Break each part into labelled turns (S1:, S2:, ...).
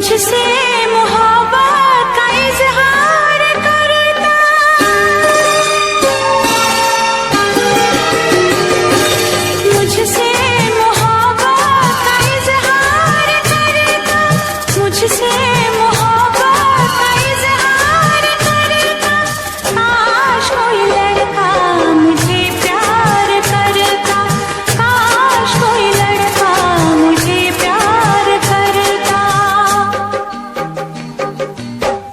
S1: मुझसे मोहब्बत का इजहार करता, मुझसे मोहब्बत का इजहार करता, मुझसे मोहब्बत का इजहार करता। काश कोई लड़का मुझे प्यार करता, काश कोई लड़का मुझे प्यार करता।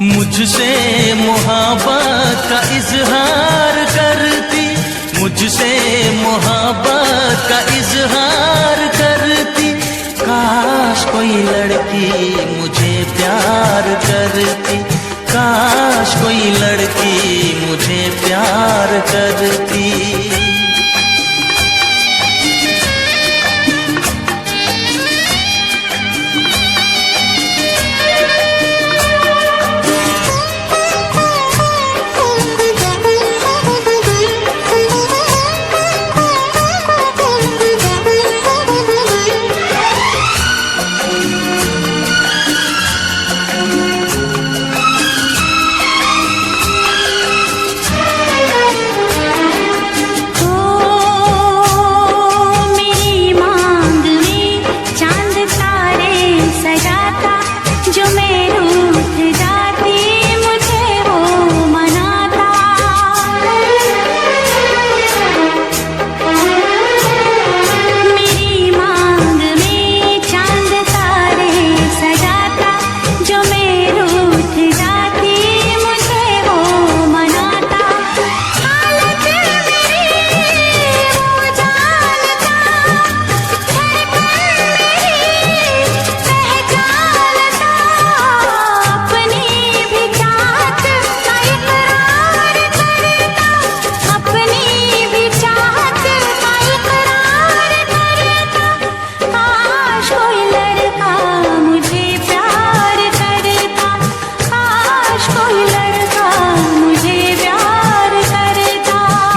S2: मुझसे मोहब्बत का इजहार करती, मुझसे मोहब्बत का इजहार करती। काश कोई लड़की मुझे प्यार करती, काश कोई लड़की मुझे प्यार करती।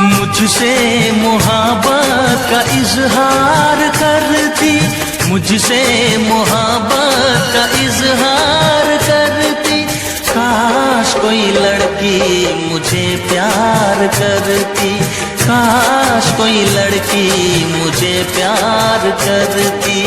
S2: मुझसे मोहब्बत का इजहार करती, मुझसे मोहब्बत का इजहार करती। काश कोई लड़की मुझे प्यार करती, काश कोई लड़की मुझे प्यार करती।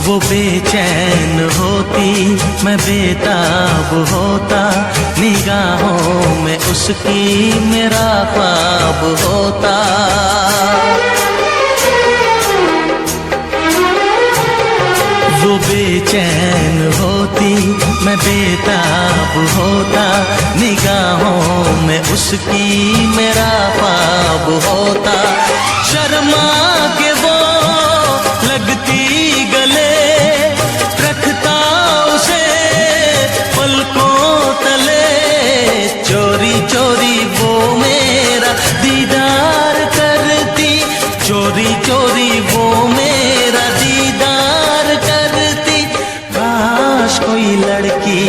S2: वो बेचैन होती, मैं बेताब होता, निगाहों में उसकी मेरा ख्वाब होता। वो बेचैन होती, मैं बेताब होता, निगाहों में उसकी मेरा ख्वाब होता। शर्मा के वो लगती गले, रखता उसे पलकों तले। चोरी चोरी वो मेरा दीदार करती, चोरी चोरी वो मेरा दीदार करती। काश कोई लड़की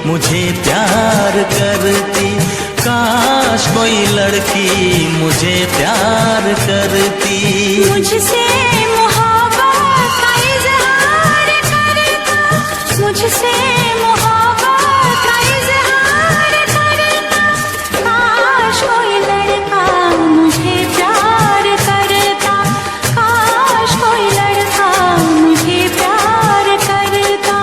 S2: मुझे प्यार करती, काश कोई लड़की मुझे प्यार करती।
S1: मुझसे मोहब्बत का इजहार करता, मुझसे मोहब्बत का इजहार करता। काश कोई लड़का मुझे प्यार करता, काश कोई लड़का मुझे प्यार करता।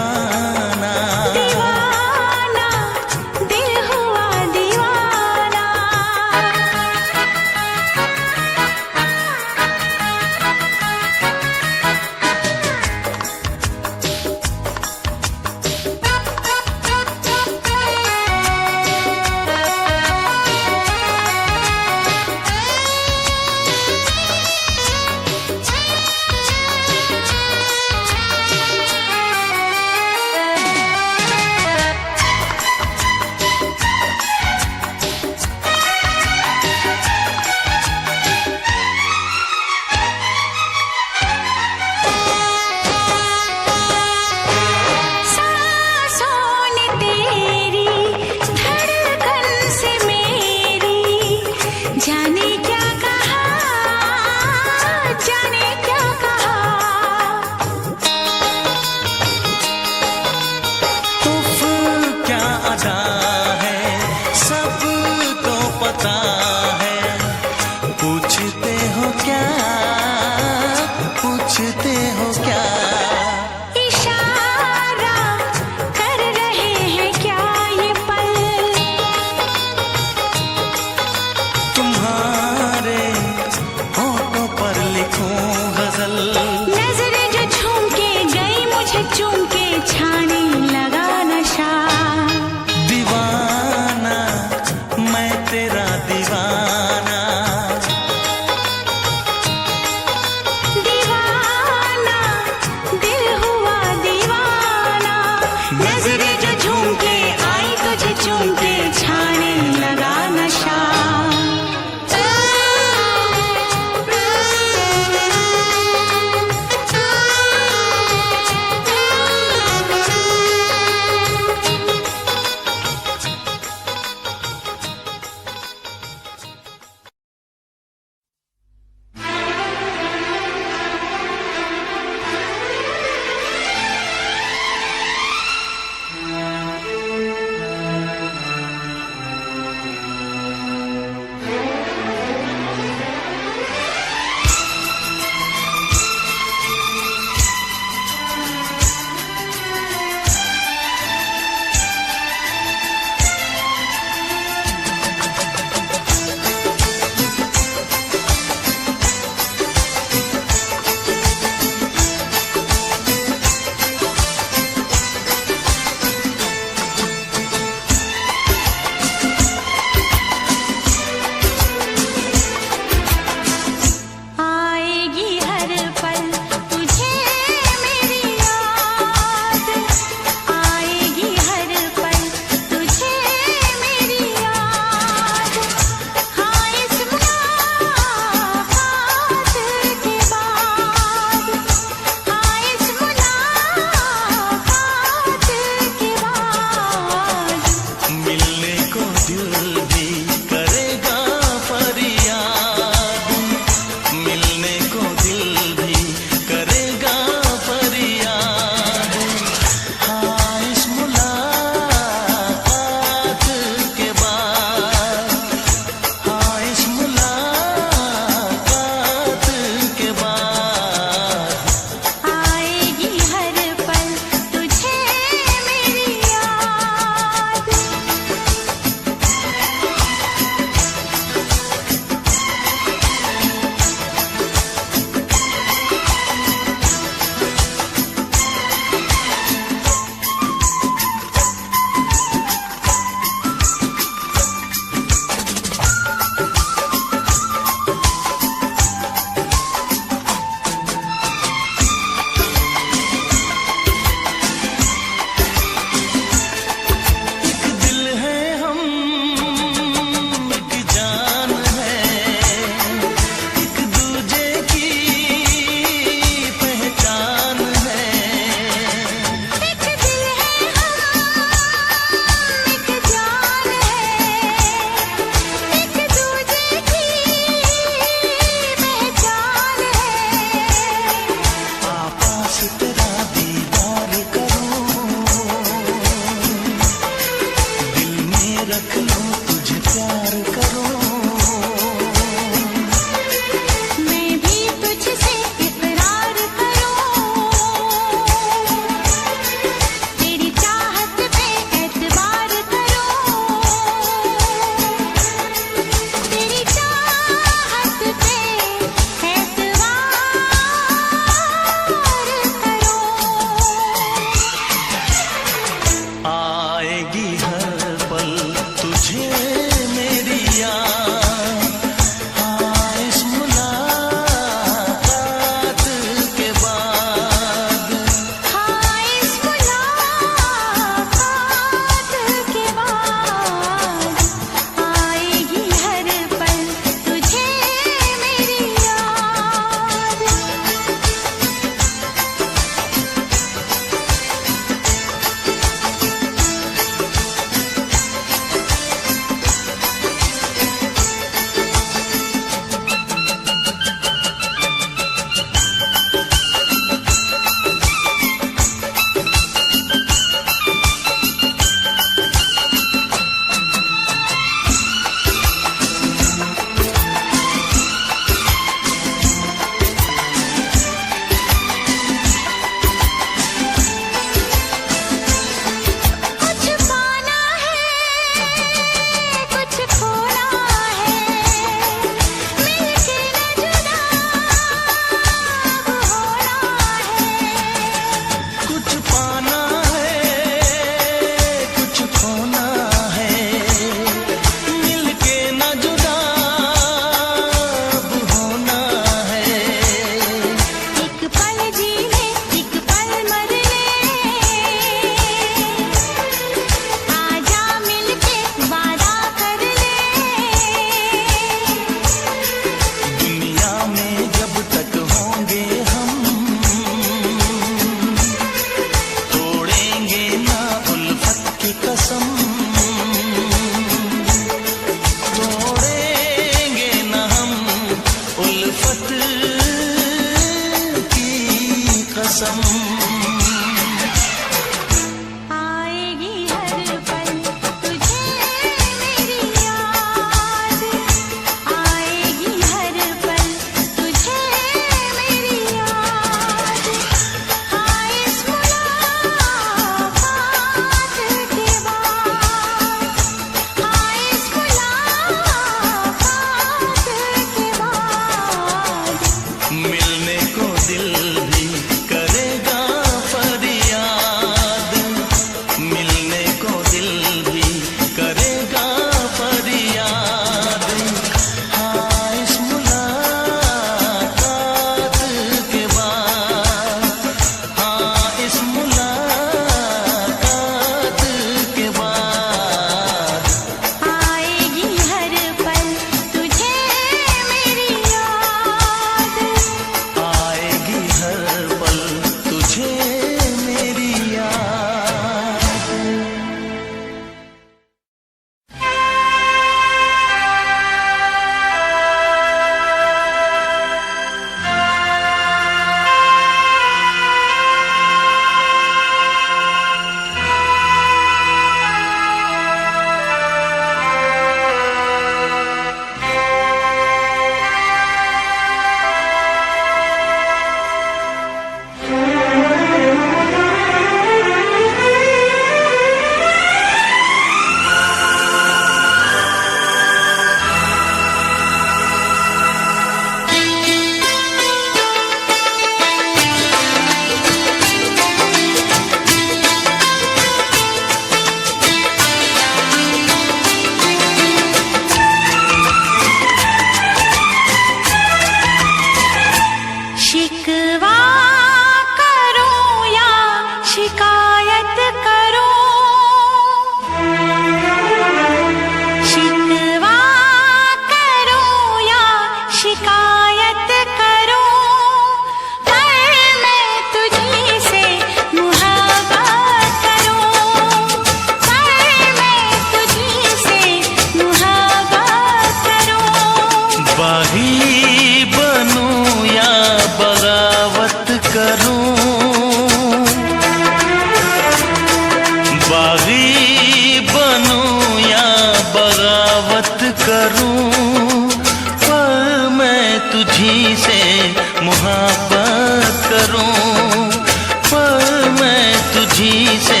S2: तुझी से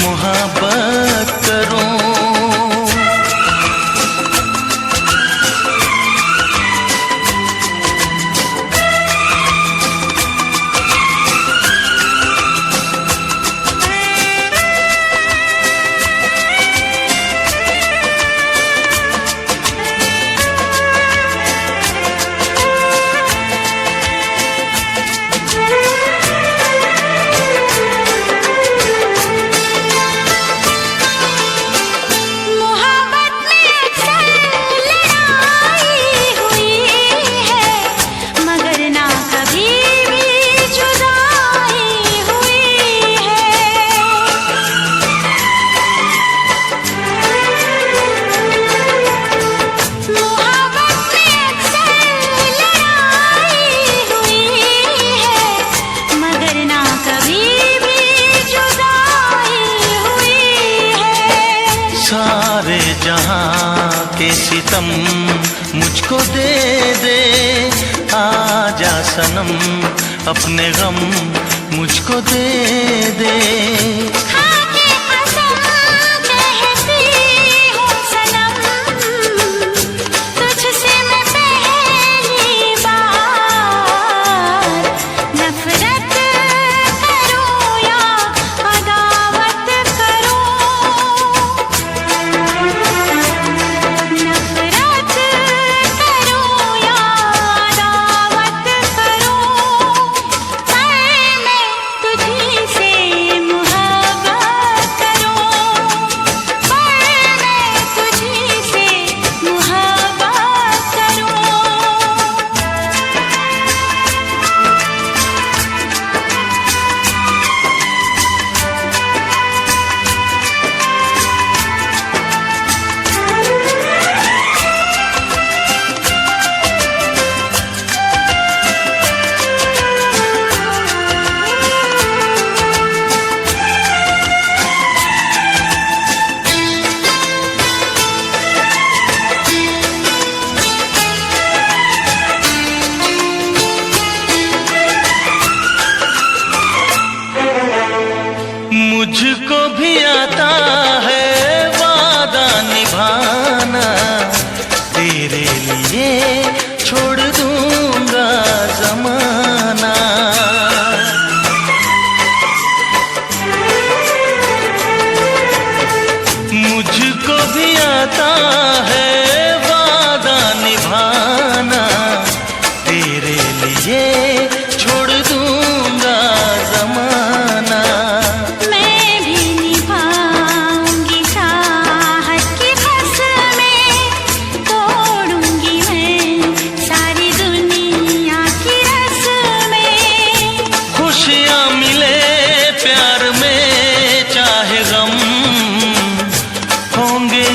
S2: मोहब्बत करूं। जहां के सितम मुझको दे दे, आजा सनम अपने गम मुझको दे दे। मुझको भी आता है वादा निभाना, तेरे लिए छोड़ दूंगा ज़माना। मुझको भी आता है वादा निभाना, तेरे लिए छोड़ दूंगा ज़माना।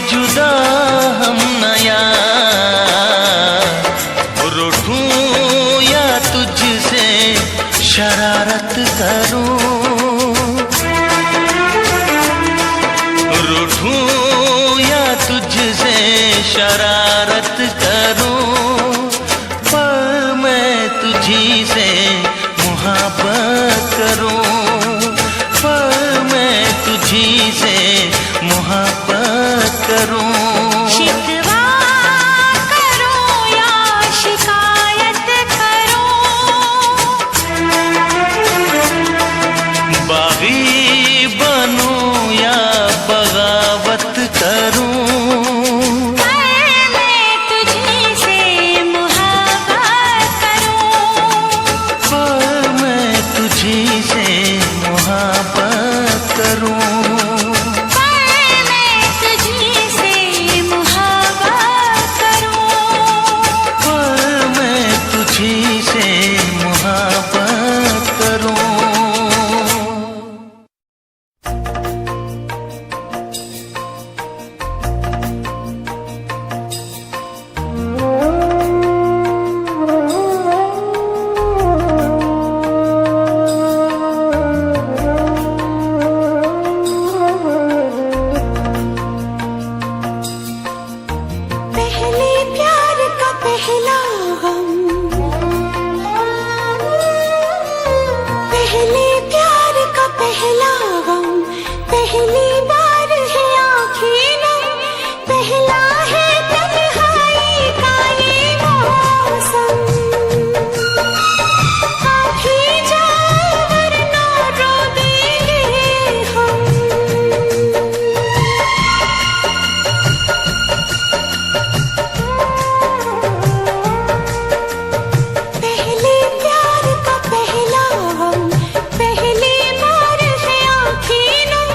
S2: जुदा हम नया रूठूं या तुझसे शरारत करूं, रूठूं या तुझसे शरारत करूं, पर मैं तुझी से मोहब्बत करूं, पर मैं तुझी से मोहब्बत करूं।
S1: शिकवा करूं या शिकायत करूं,
S2: बागी बनूं या बगावत करूं,
S1: मैं तुझी से मोहब्बत करूं,
S2: पर मैं तुझी से मोहब्बत करूं।
S1: पहली बार है आँखें नम, पहला है तन्हाई का ये मौसम। आप ही जाओ वरना रो देंगे हम। पहले प्यार का पहला हम, पहली बार है आँखें नम,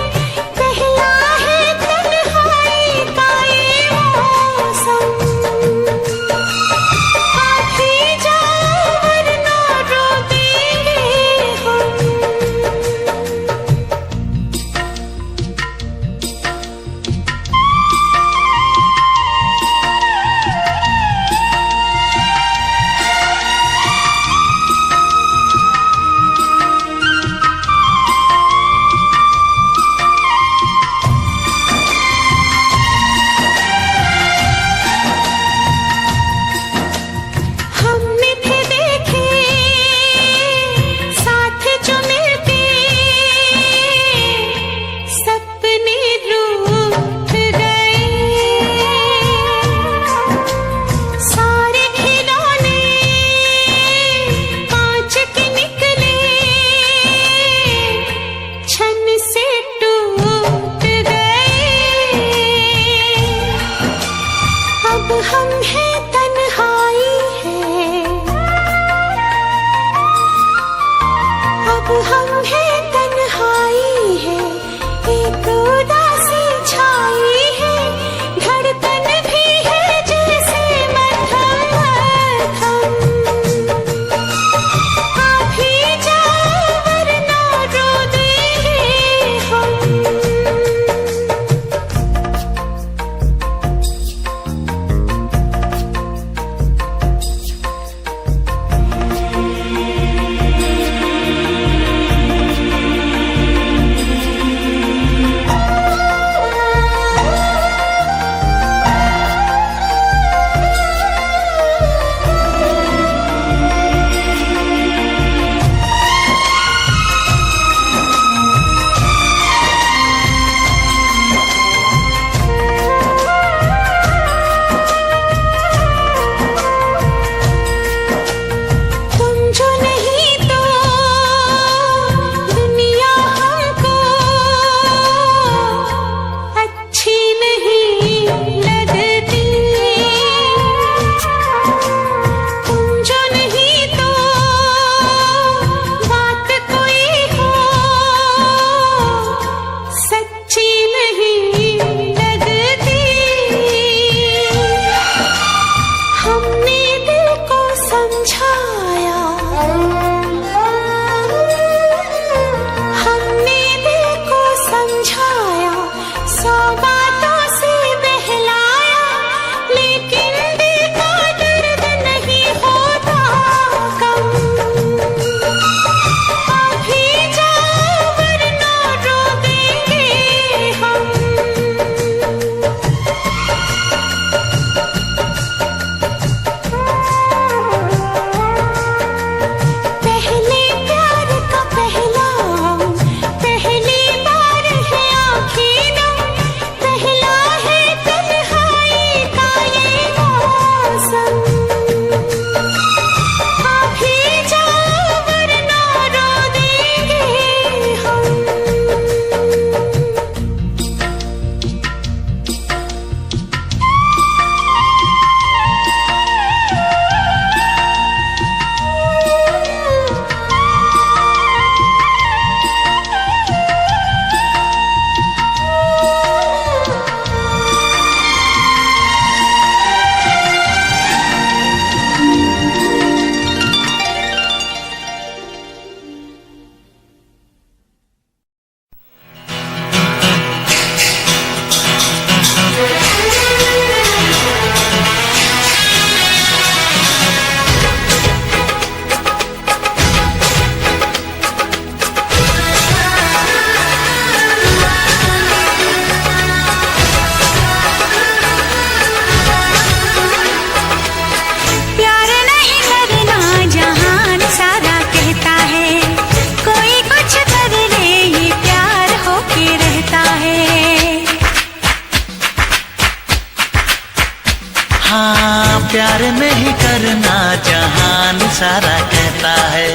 S2: प्यार नहीं करना जहान सारा कहता है,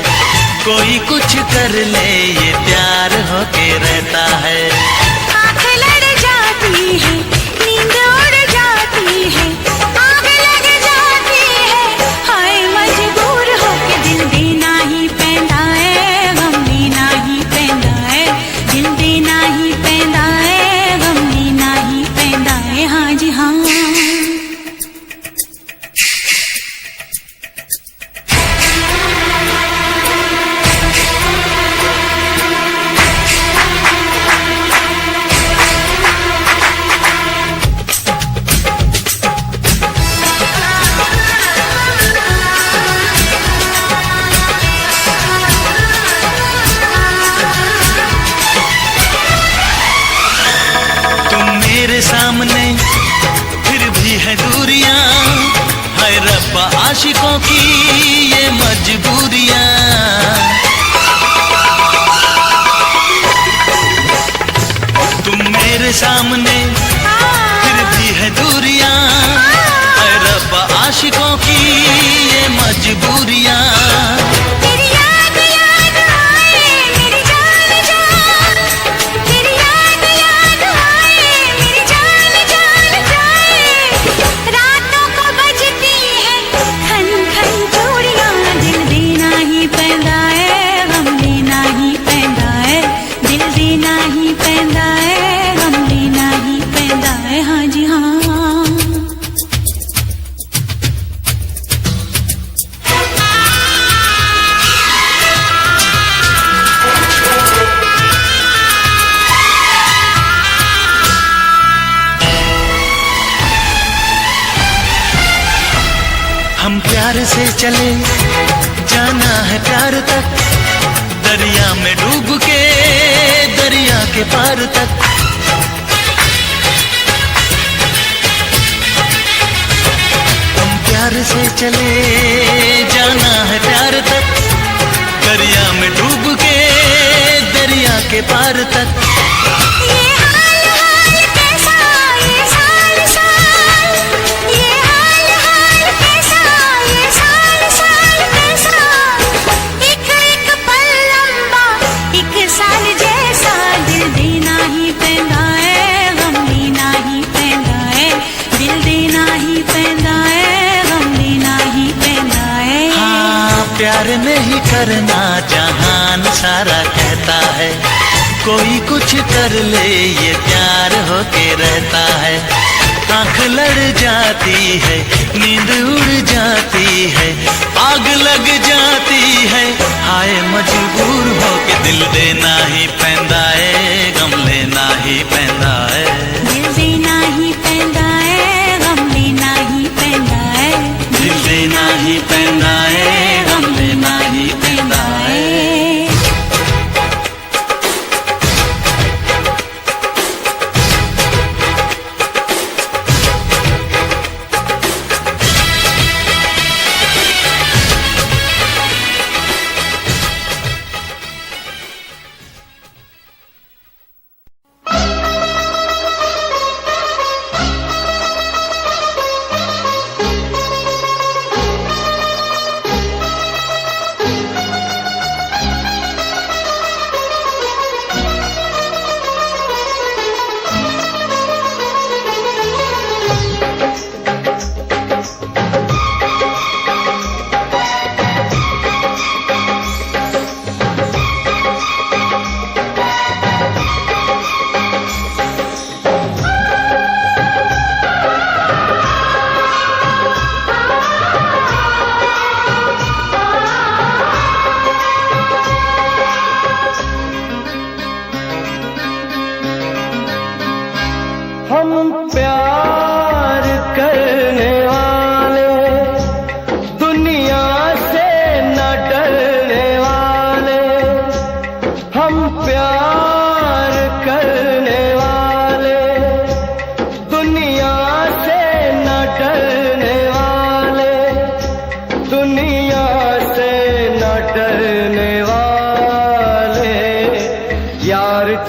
S2: कोई कुछ कर ले ये प्यार होके रहता है।
S1: आँख लड़ जाती है, नींद उड़ जाती है, आग लग जाती है, हाय मजबूर होके दिल देना ही पैंदा है, गम देना ही पैंदा है, दिल देना ही पैंदा है, गम देना ही पैंदा है, हाँ जी हाँ।
S2: सामने फिर भी है दूरियां, है रब्बा आशिकों की ये मजबूरियां। तुम मेरे सामने फिर भी है दूरियां, है रब्बा आशिकों की ये मजबूरियां। हम प्यार से चले जाना है प्यार तक, दरिया में डूब के दरिया के पार तक। हम प्यार से चले जाना है प्यार तक, दरिया में डूब के दरिया के पार तक। प्यार नहीं करना जहान सारा कहता है, कोई कुछ कर ले ये प्यार होके रहता है। आँख लड़ जाती है, नींद उड़ जाती है, आग लग जाती है, हाय मजबूर होके दिल देना ही पैंदा है, गम लेना ही पैंदा है।
S1: दिल देना ही पैंदा है, गम लेना ही पैंदा है,
S2: दिल देना ही पैंदा है, गम लेना ही पैंदा है।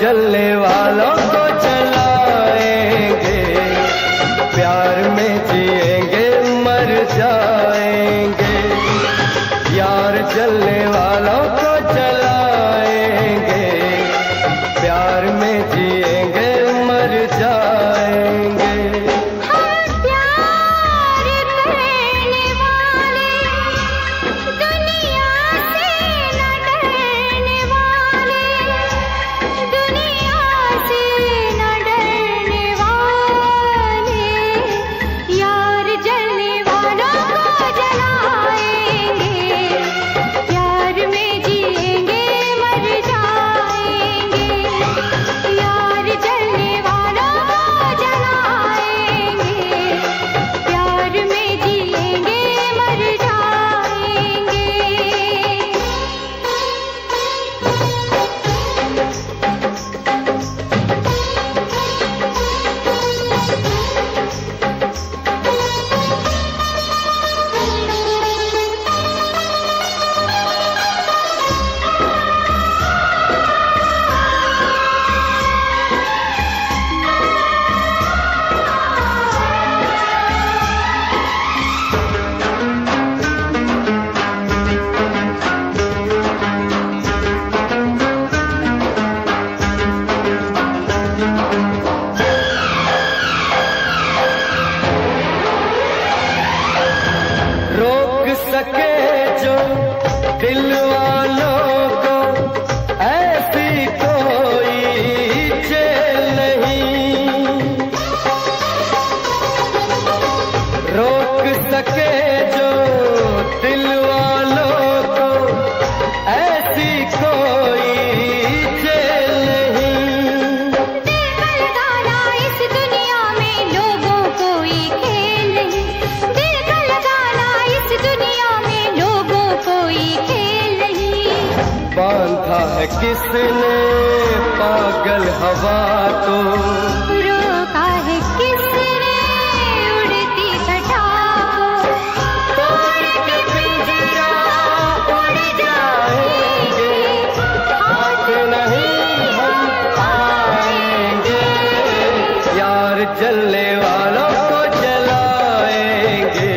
S3: जलने वालों को जलाएंगे, प्यार में जिएंगे मर जा प्यार में जिएंगे मर जाएंगे।
S1: हम प्यार करने वाले, दुनिया से न डरने वाले, दुनिया से न डरने वाले, यार जलने वालों को जलाएंगे, प्यार में जिएंगे मर जाएंगे, यार जलने वालों को जलाएंगे, प्यार में जिएंगे मर जाएंगे।
S3: रोक सके जो दिल वालों को ऐसी कोई जेल नहीं, रोक सके जो दिल वालों को ऐसी कोई जेल नहीं।
S1: दिल का लगाना इस दुनिया में लोगों कोई खेल नहीं, दिल का लगाना इस दुनिया में लोगों कोई खेल नहीं।
S3: बांधा है किसने पागल हवा को,
S1: रोका है किसने उड़ती घटा को,
S3: तोड़ के पिंजरा उड़ जाएंगे, हाथ नहीं हम आएंगे, यार जलने वालों को जलाएंगे,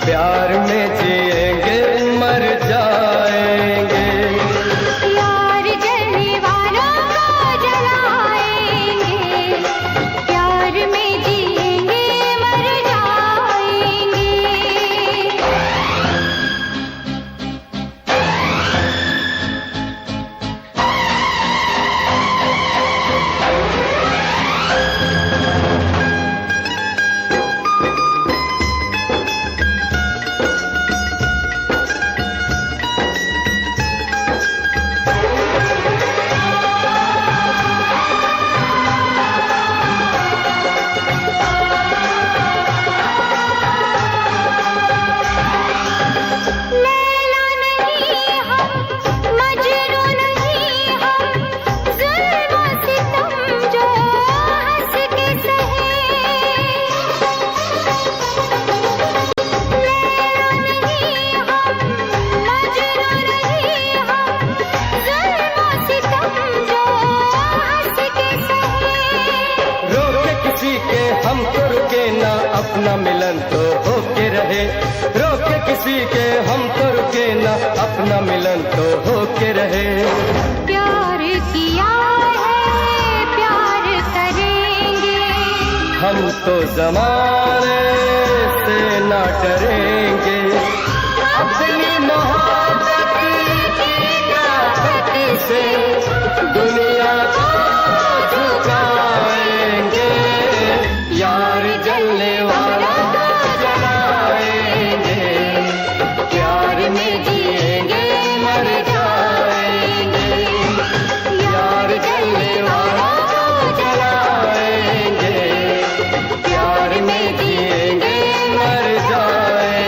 S3: प्यार में जिएंगे मर जाएंगे।
S1: यार जलने वालों को जलाएंगे, प्यार में जिएंगे मर जाएंगे। लैला नहीं हम, मजनू नहीं हम, ज़ुल्म सितम जो हंस के सहे। लैला नहीं हम, मजनू नहीं हम, ज़ुल्म सितम जो हंस के सहे।
S3: रोके किसी के हम तो रुके ना, अपना मिलन तो होके रहे, रोके किसी के हम तो रुके ना, अपना मिलन तो होके रहे।
S1: प्यार किया है प्यार करेंगे,
S3: हम तो जमाने से ना डरेंगे, अपनी मोहब्बत की ताकत से दुनिया को झुकाएंगे, यार जलने वालों को जलाएंगे, प्यार में जिएंगे मर जाएंगे, यार जलने वालों को जलाएंगे, प्यार में जिएंगे मर जाएंगे।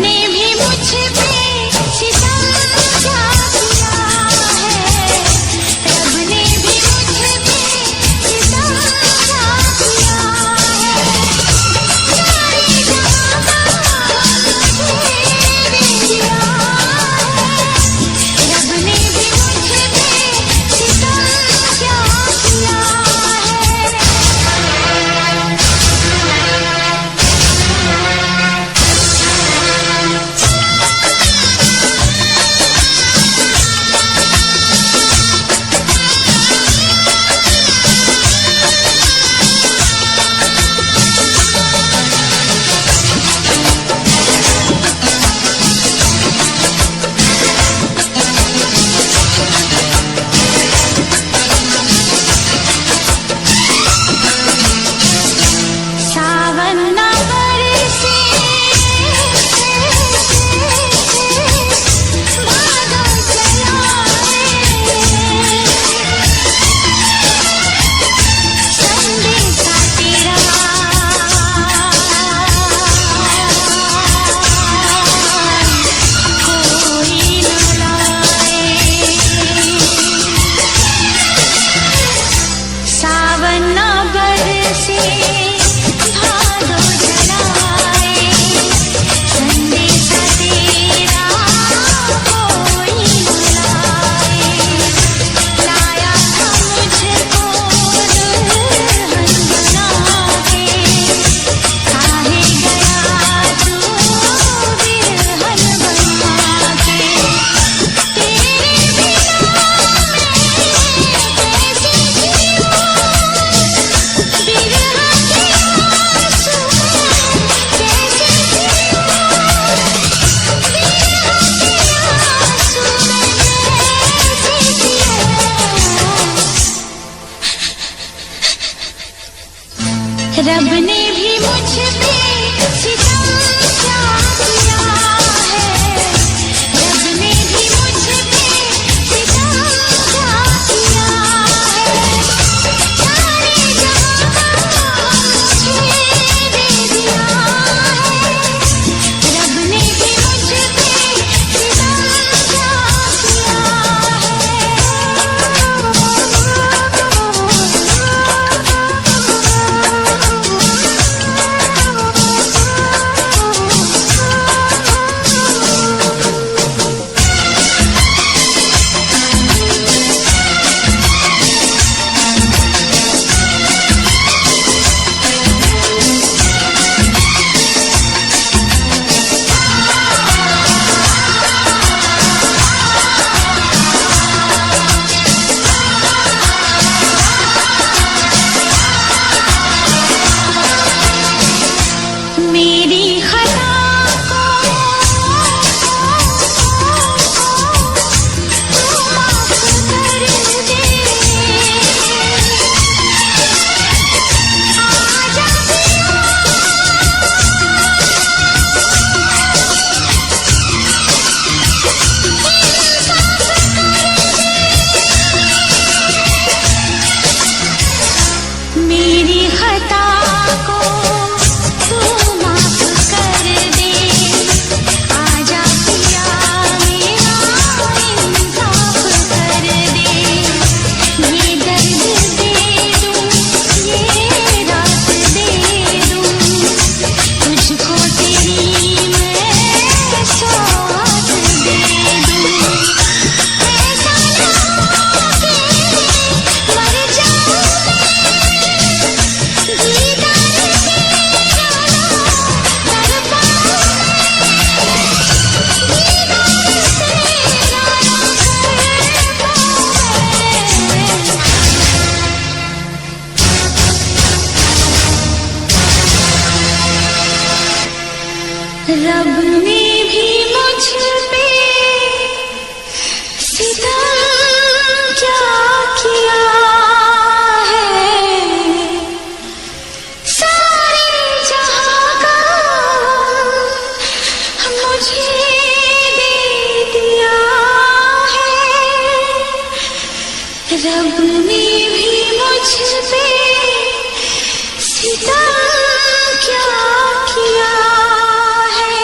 S1: ने भी मुझ पे सितम क्या किया है, रब ने भी मुझ पे सितम क्या किया है, सारी जहां का मुझे दे दिया है, रब ने भी मुझ पे सितम क्या किया है। सावन ना बरसे, भादों चलाए, संदेशा तेरा कोई न लाए। सावन ना बरसे, भादों चलाए, संदेशा तेरा कोई न लाए। लाया था मुझको दुल्हन बना के, काहे गया तू बिरहन बना के। तेरे बिना मैं कैसे जीऊं, बिरहा के आंसू कैसे जीऊं, बिरहा के आंसू कैसे जीऊं। रब ने भी मुझ पे सितम क्या किया है, रब ने भी मुझ पे सितम क्या किया है, सारे जहां का मुझे दे दिया है, रब ने भी मुझ पे सितम क्या किया मेरी खता को तू माफ कर दे, आजा मेरी खता को तू माफ कर दे, आजा पिया मेरा इंसाफ कर दे, ये दर्द दे दूं, ये रात दे दूं, तुझको तेरी मैं सौगात दे दूं, ऐसा लागे मर जाऊं दीदार तेरा कर पाऊं, दीदार तेरा कर पाऊं। रब ने भी मुझ पे सितम क्या किया है, सारे जहां का मुझे दे दिया है, रब ने भी मुझ पे सितम क्या किया है।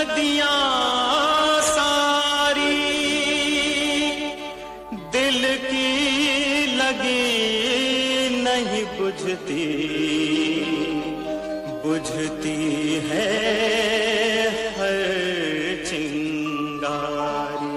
S4: नदियां सारी दिल की लगी नहीं बुझती, बुझती है हर चिंगारी।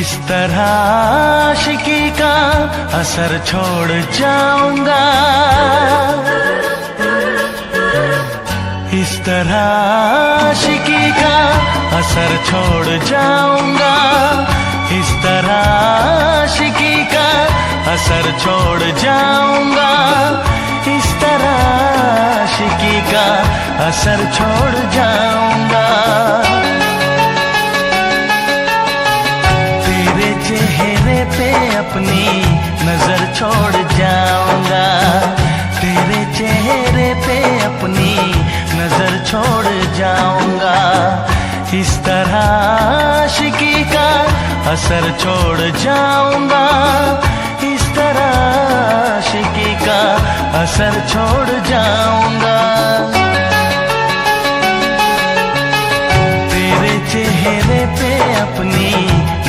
S2: इस तरह आशिकी का असर छोड़ जाऊंगा, इस तरह आशिकी का असर छोड़ जाऊंगा, इस तरह आशिकी का असर छोड़ जाऊंगा, इस तरह आशिकी का असर छोड़ जाऊंगा। तेरे चेहरे पे अपनी नजर छोड़ जाऊंगा, तेरे चेहरे पे अपनी नजर छोड़ जाऊंगा, इस तरह आशिकी का असर छोड़ जाऊंगा, इस तरह आशिकी का असर छोड़ जाऊंगा। तेरे चेहरे पे अपनी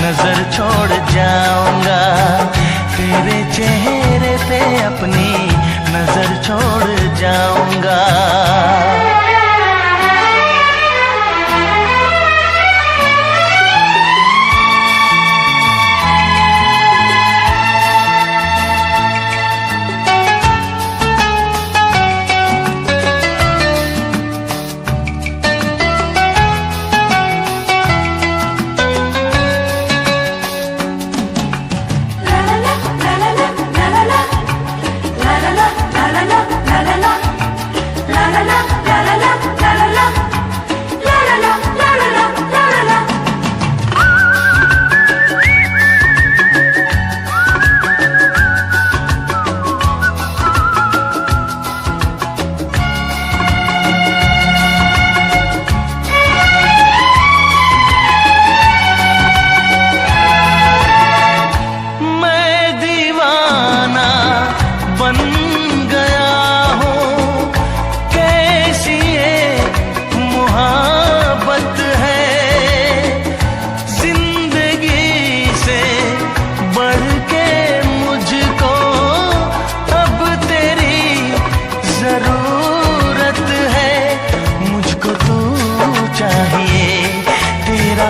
S2: नजर छोड़ जाऊंगा, तेरे चेहरे पे अपनी नजर छोड़ जाऊंगा।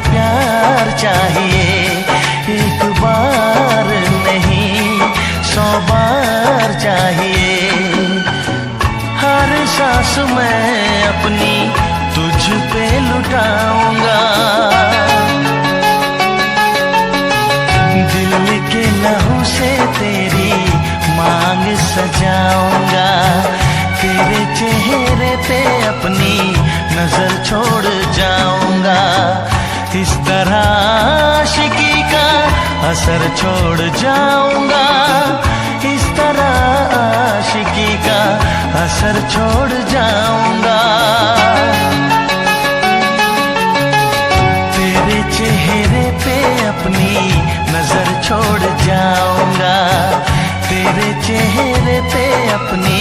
S2: प्यार चाहिए, एक बार नहीं 100 बार चाहिए, हर सांस मैं अपनी तुझ पे लुटाऊंगा, दिल के लहू से तेरी मांग सजाऊंगा, तेरे चेहरे पे अपनी नजर छोड़ जाऊंगा, इस तरह आशिकी का असर छोड़ जाऊंगा, इस तरह आशिकी का असर छोड़ जाऊंगा। तेरे चेहरे पे अपनी नजर छोड़ जाऊंगा, तेरे चेहरे पे अपनी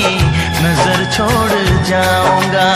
S2: नजर छोड़ जाऊंगा।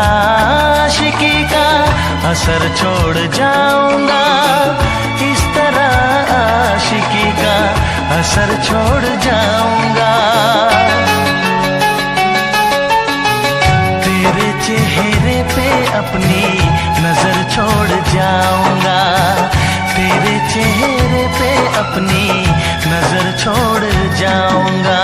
S2: आशिकी का असर छोड़ जाऊंगा, इस तरह आशिकी का असर छोड़ जाऊंगा। तेरे चेहरे पे अपनी नजर छोड़ जाऊंगा, तेरे चेहरे पे अपनी नजर छोड़ जाऊंगा।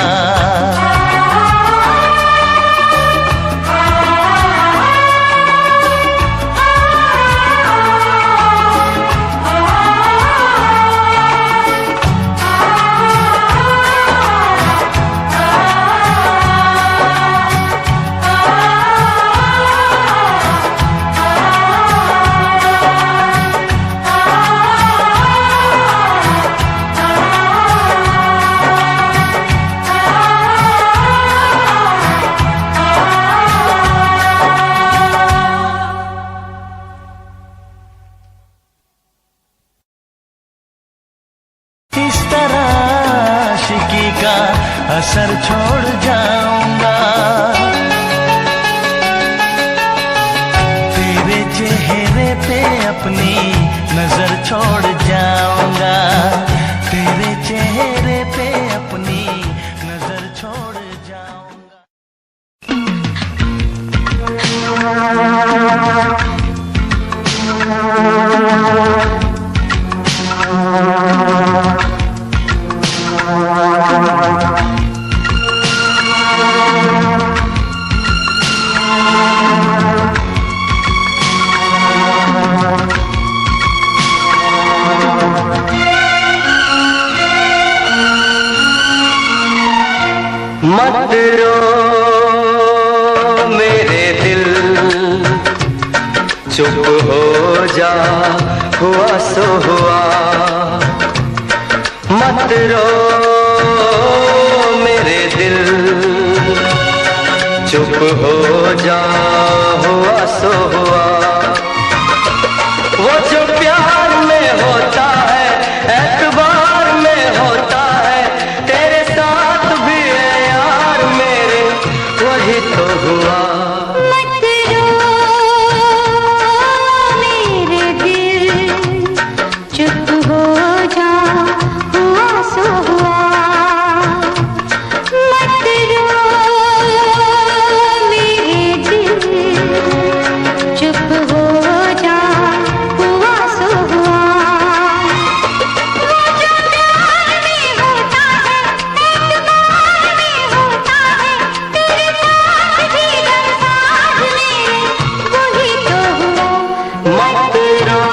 S2: इस तरह आशिकी का असर छोड़ जाऊंगा, तेरे चेहरे पे अपनी नजर छोड़ जाऊंगा, तेरे चेहरे पे अपनी नजर छोड़ जाऊंगा।
S3: मत रो मेरे दिल, चुप हो जा, हुआ सो हुआ। मत रो मेरे दिल, चुप हो जा, हुआ सो हुआ। वो जो प्यार में होता है, एतबार में होता है, तेरे साथ भी है यार मेरे, वही तो हुआ।
S1: मत रो मेरे दिल, चुप हो जा, हुआ सो हुआ। मत रो मेरे दिल, चुप हो जा, हुआ सो हुआ। वो जो प्यार में होता है, एतबार में होता है, तेरे साथ भी गमसाथ मेरे, वही तो हुआ।
S3: मत रो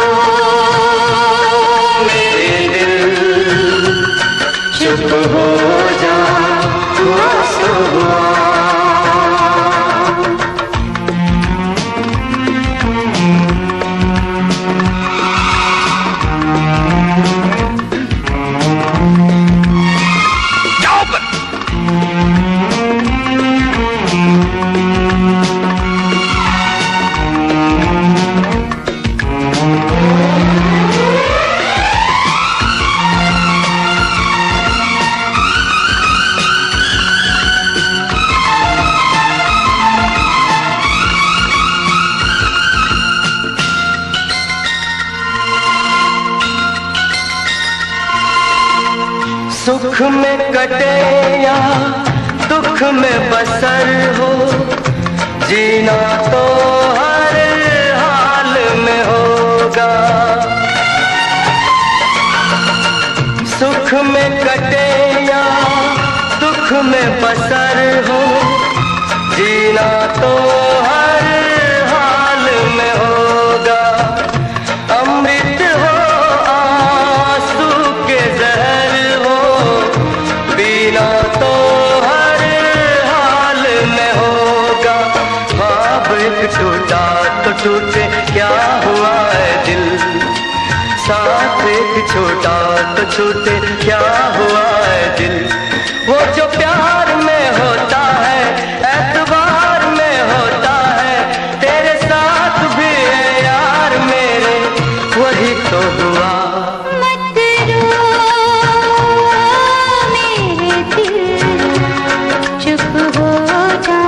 S3: मेरे दिल, चुप हो जा, हुआ सो हुआ। सुख में कटे या दुख में बसर हो, जीना तो हर हाल में होगा। सुख में कटे या दुख में बसर हो, जीना तो हर हाल में होगा। अमृत हो आंसू के जहर हो, पीना तो हर हाल में होगा। ख्वाब एक टूटा तो टूटे, क्या हुआ है दिल, साथ एक छोटा तो छूटे, क्या हुआ है दिल। वो जो प्यार में होता है, एतबार में होता है, तेरे साथ भी है यार मेरे, वही तो हुआ।
S1: मत रो मेरे दिल, चुप हो जा,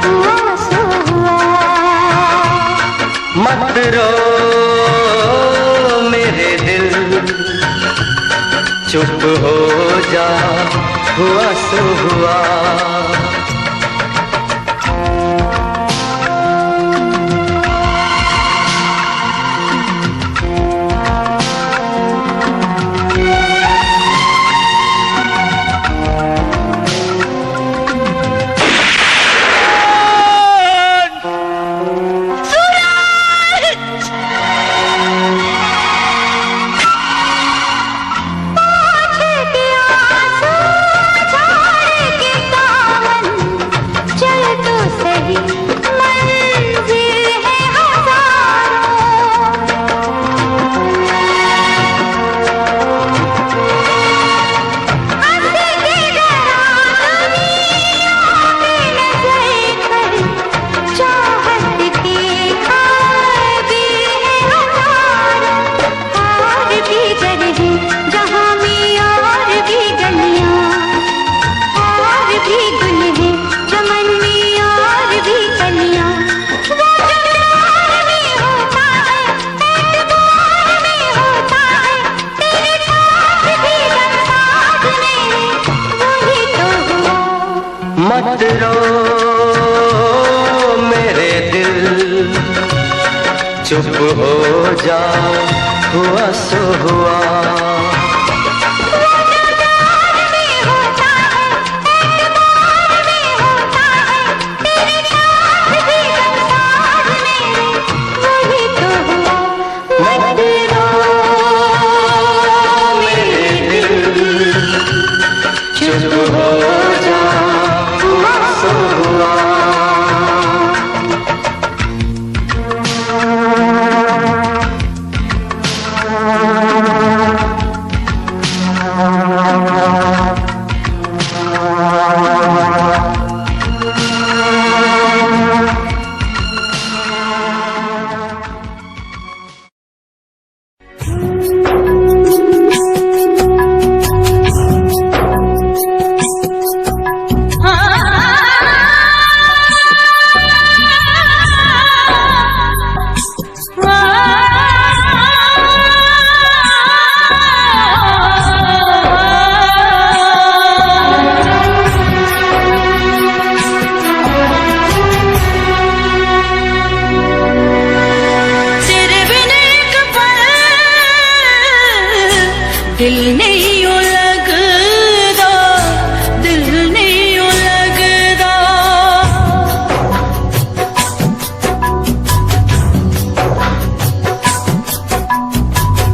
S1: हुआ सो हुआ।
S3: रो मेरे दिल, चुप हो जा, हुआ सो हुआ। मत रो मेरे दिल, चुप हो जा, हुआ सो हुआ।
S1: दिल नहीं लगदा, दिल नहीं लगदा।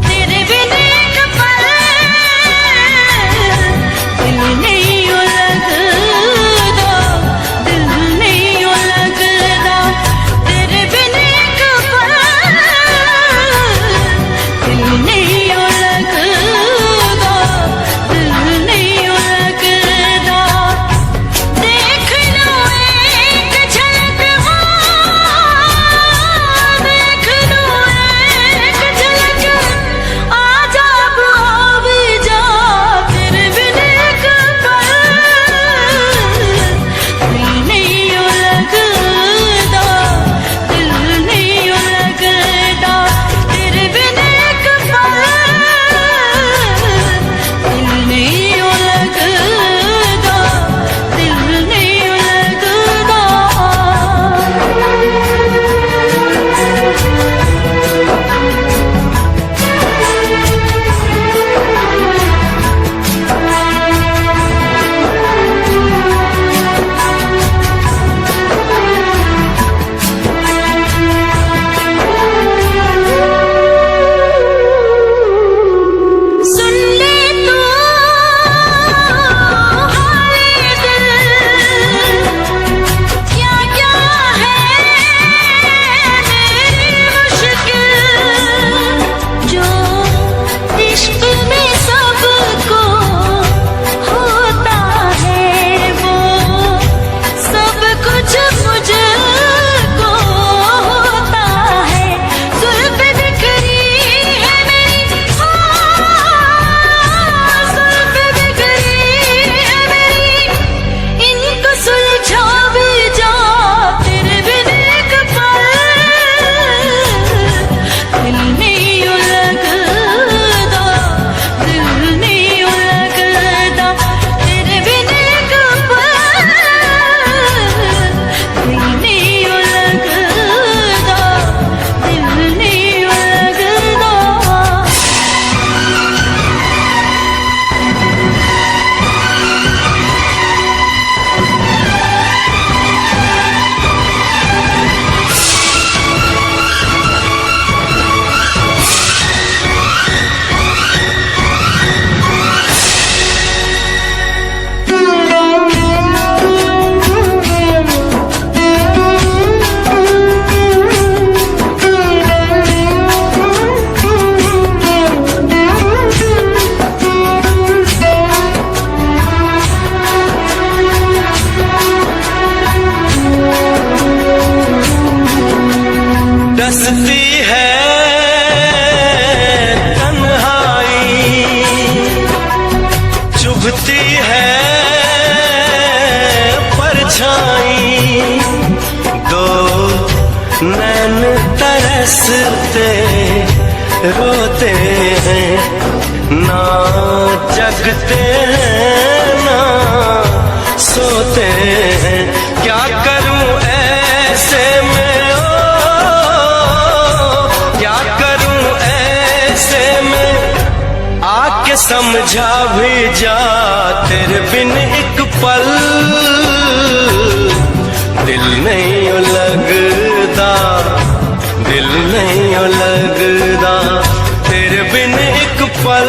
S1: तेरे बिन एक पल दिल नहीं लगदा, दिल नहीं लगदा। तेरे बिन एक पल दिल नहीं लगदा।
S3: रोते हैं, ना जगते हैं ना सोते हैं। क्या करूं ऐसे में, क्या करूं ऐसे में, आके समझा भी जा तेरे बिन एक पल दिल नहीं लगदा, दिल नहीं लगदा तेरे बिन एक पल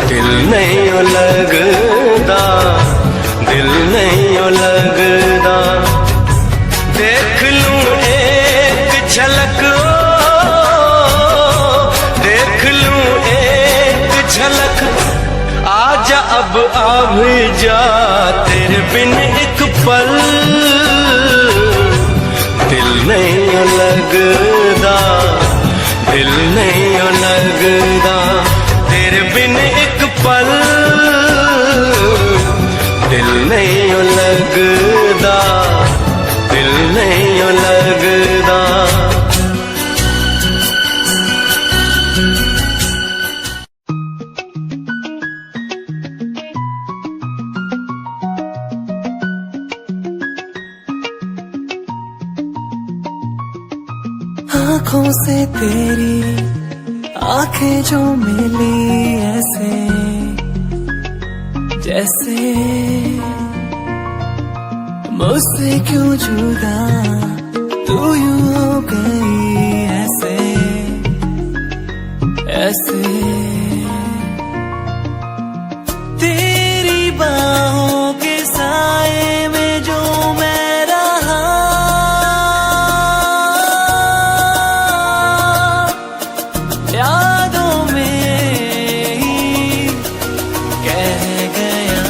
S3: दिल नहीं लगदा, दिल नहीं लगदा। देख लूं एक झलक, देख लूं एक झलक, आजा अब आ भी जा तेरे बिन एक पल दिल नहीं लगदा, दिल नहीं लगदा तेरे बिन एक पल दिल नहीं लगदा, दिल नहीं लगदा।
S5: आँखों से तेरी आंखें जो मिली ऐसे जैसे मुझसे क्यों जुदा तू यूं हो गई ऐसे ऐसे। तेरी बाहों के साए में जो मैं रहा, यादों में ही कह गया।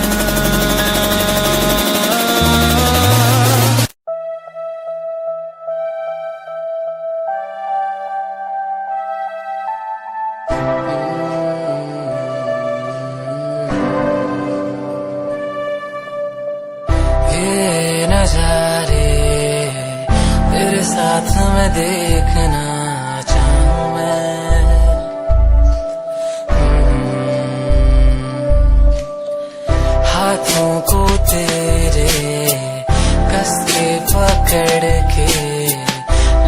S5: ये नजारे तेरे साथ में देखना चाहूं मैं, हाथों को तेरे कस के पकड़ के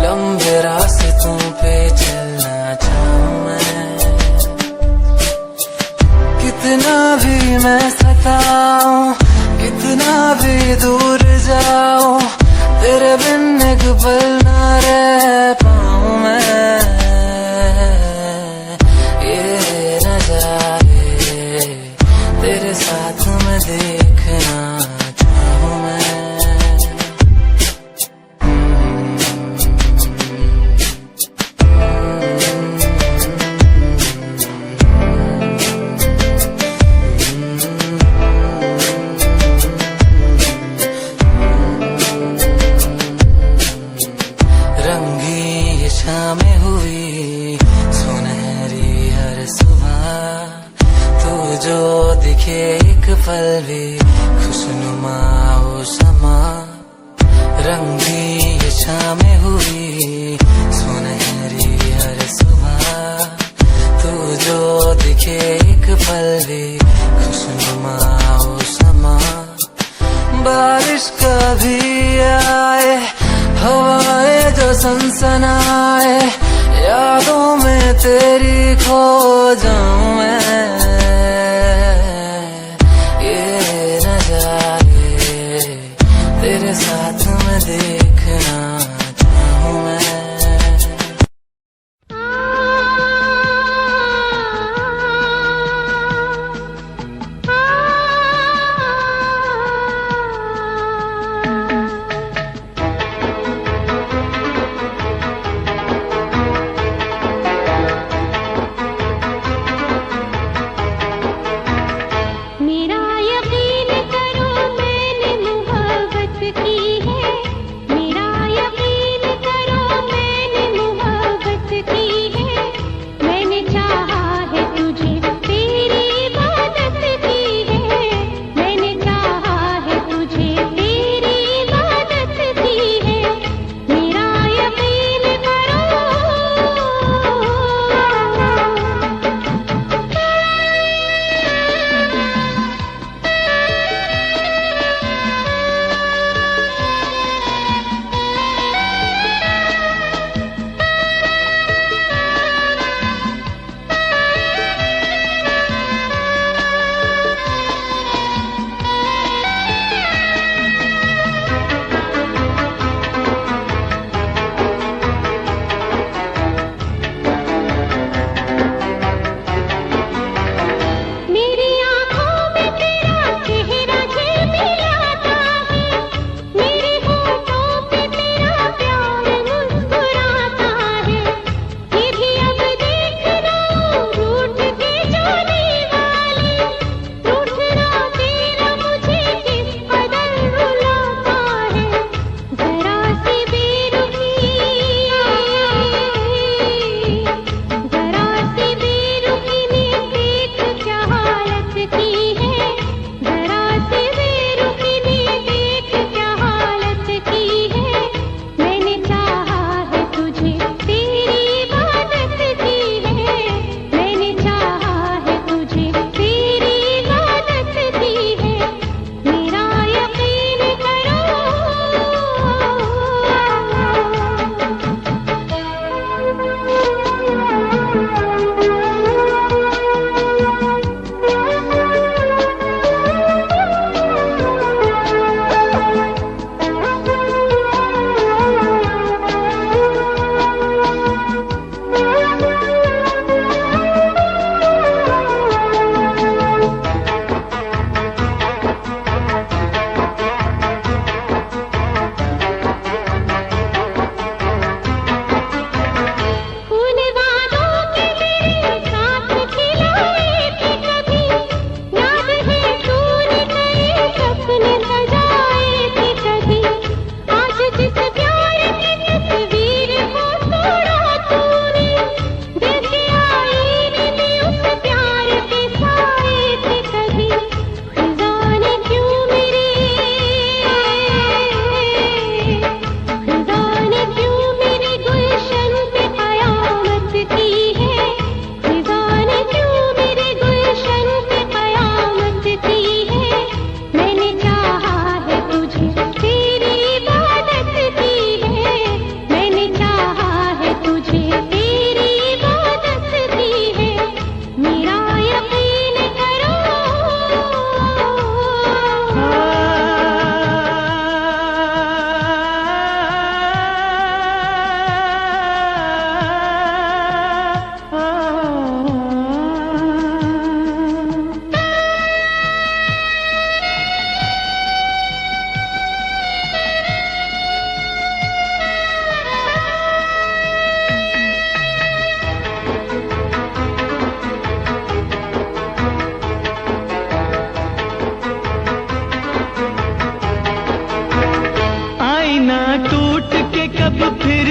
S5: लंबे रास्तों पे चलना चाहूं मैं। कितना भी मैं सताऊं, कितना भी दूर जाऊं, तेरे बिन एक पल ना रह पाऊं मैं। ये नजारे तेरे साथ में देखना चाहूं मैं। शामें हुई सुनहरी हर सुबह, तू जो दिखे एक पल भी खुशनुमा हो समा। रंगी ये शामें हुई सुनहरी हर सुबह, तू जो दिखे एक पल भी खुशनुमा हो समा। बारिश कभी आए, हवाएं जो सनसनाए, यादों में तेरी खो जाऊं मैं। ये नजारे तेरे साथ में देखना चाहूं मैं।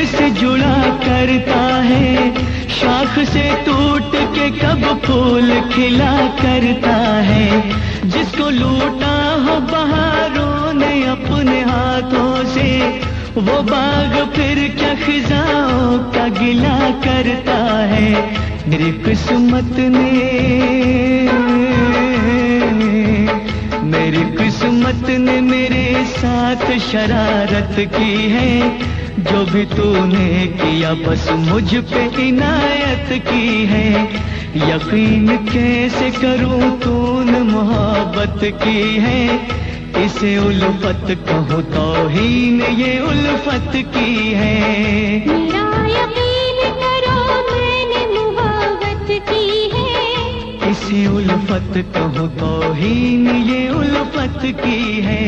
S6: से जुड़ा करता है, शाख से टूट के कब फूल खिला करता है। जिसको लूटा हो बहारों ने अपने हाथों से, वो बाग फिर क्या खिजाओं का गिला करता है। मेरी किस्मत ने मेरे साथ शरारत की है। जो भी तूने किया बस मुझ पे इनायत की है। यकीन कैसे करूं तूने मोहब्बत की है। इसे उल्फत कहूं तौहीन ये उल्फत की है।
S1: मेरा यकीन करो मैंने मोहब्बत की है।
S6: इसे उल्फत कहूं तौहीन ये उल्फत की है।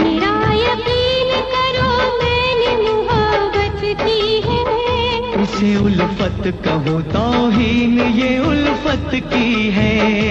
S1: मेरा यकीन करो मैंने मोहब्बत की है।
S6: इसे उल्फत कहूं तौहीन ये उल्फत की है।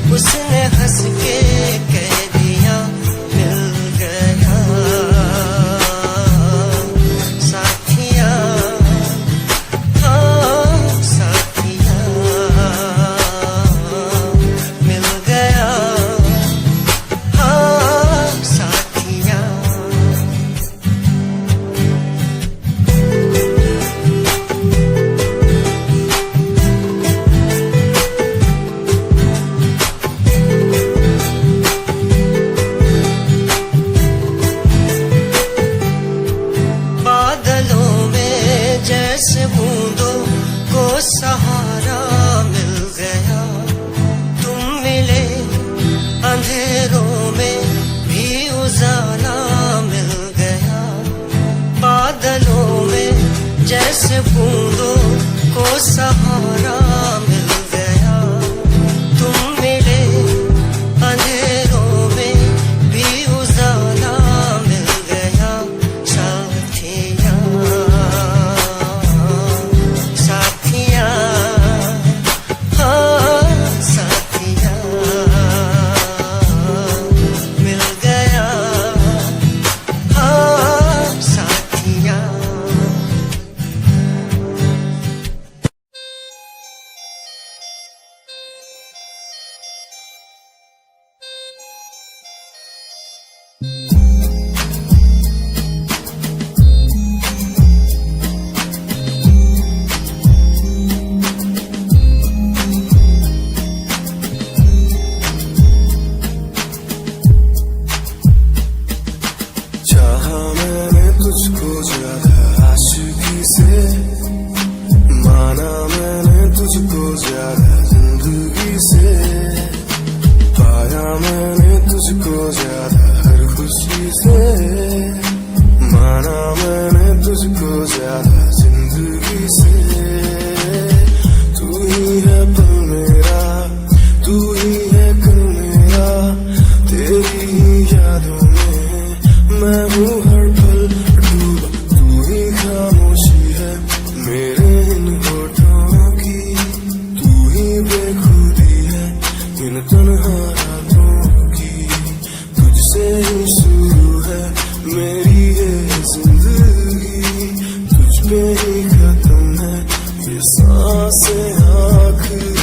S7: उसने हंस के मैंने तुझको ज्यादा हर खुशी से, माना मैंने तुझको ज्यादा जिंदगी से। तू ही है पल मेरा, तू ही है कल मेरा, तेरी ही यादों में मैं हूँ हर पल डूबा। तू ही खामोशी है मेरे इन होठों की, तू ही बेखुदी है इन तन्हा रातों की। तुझसे ही शुरू है मेरी ये जिंदगी, तुझ पे ही खत्म है ये सांसें आखिरी।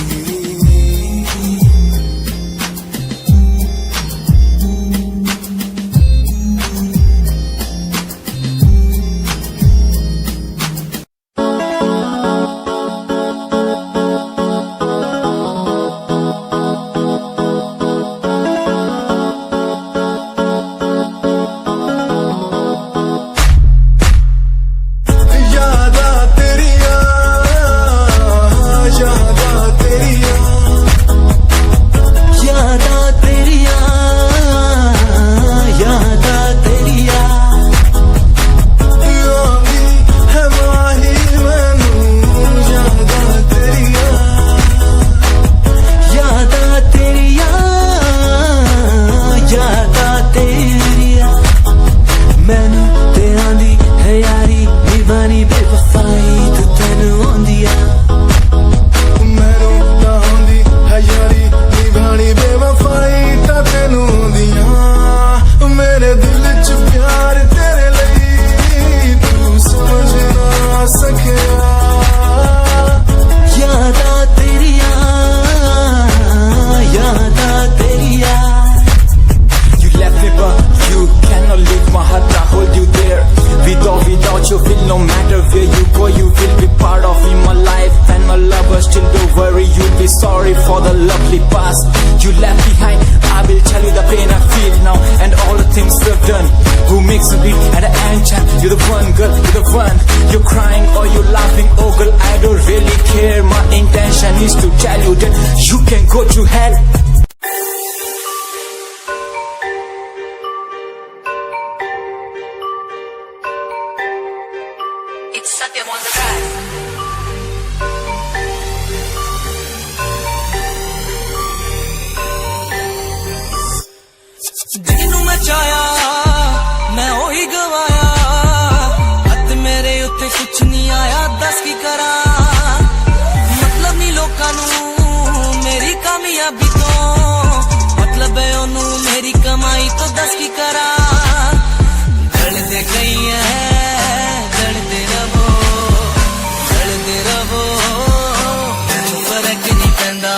S7: Sorry for the lovely past you left behind. I will tell you the pain I feel now and all the things we've done. Who makes me beat at the end time? You're the one, girl, you're the one. You're crying or you're laughing, oh girl, I don't really care. My intention is to tell you that you can go to hell.
S5: It's Satyam on the track.
S8: ਜਿਹਨੂੰ ਮੈਂ ਚਾਹਿਆ ਮੈਂ ਉਹੀ ਗਵਾਇਆ, ਹੱਥ ਮੇਰੇ ਉੱਤੇ ਕੁਛ ਨਹੀਂ ਆਇਆ, ਦੱਸ ਕੀ ਕਰਾਂ। ਮਤਲਬ ਨਹੀਂ ਲੋਕਾਂ ਨੂੰ ਮੇਰੀ ਕਾਮਯਾਬੀ ਤੋਂ, ਮਤਲਬ ਹੈ ਉਹਨੂੰ ਮੇਰੀ ਕਮਾਈ ਤੋਂ, ਦੱਸ ਕੀ ਕਰਾਂ। ਜਲਦੇ ਗਈ ਹੈ ਜਲਦੇ ਰਵੋ, ਜਲਦੇ ਰਵੋ, ਮੈਨੂੰ ਫਰਕ ਨਹੀਂ ਪੈਂਦਾ।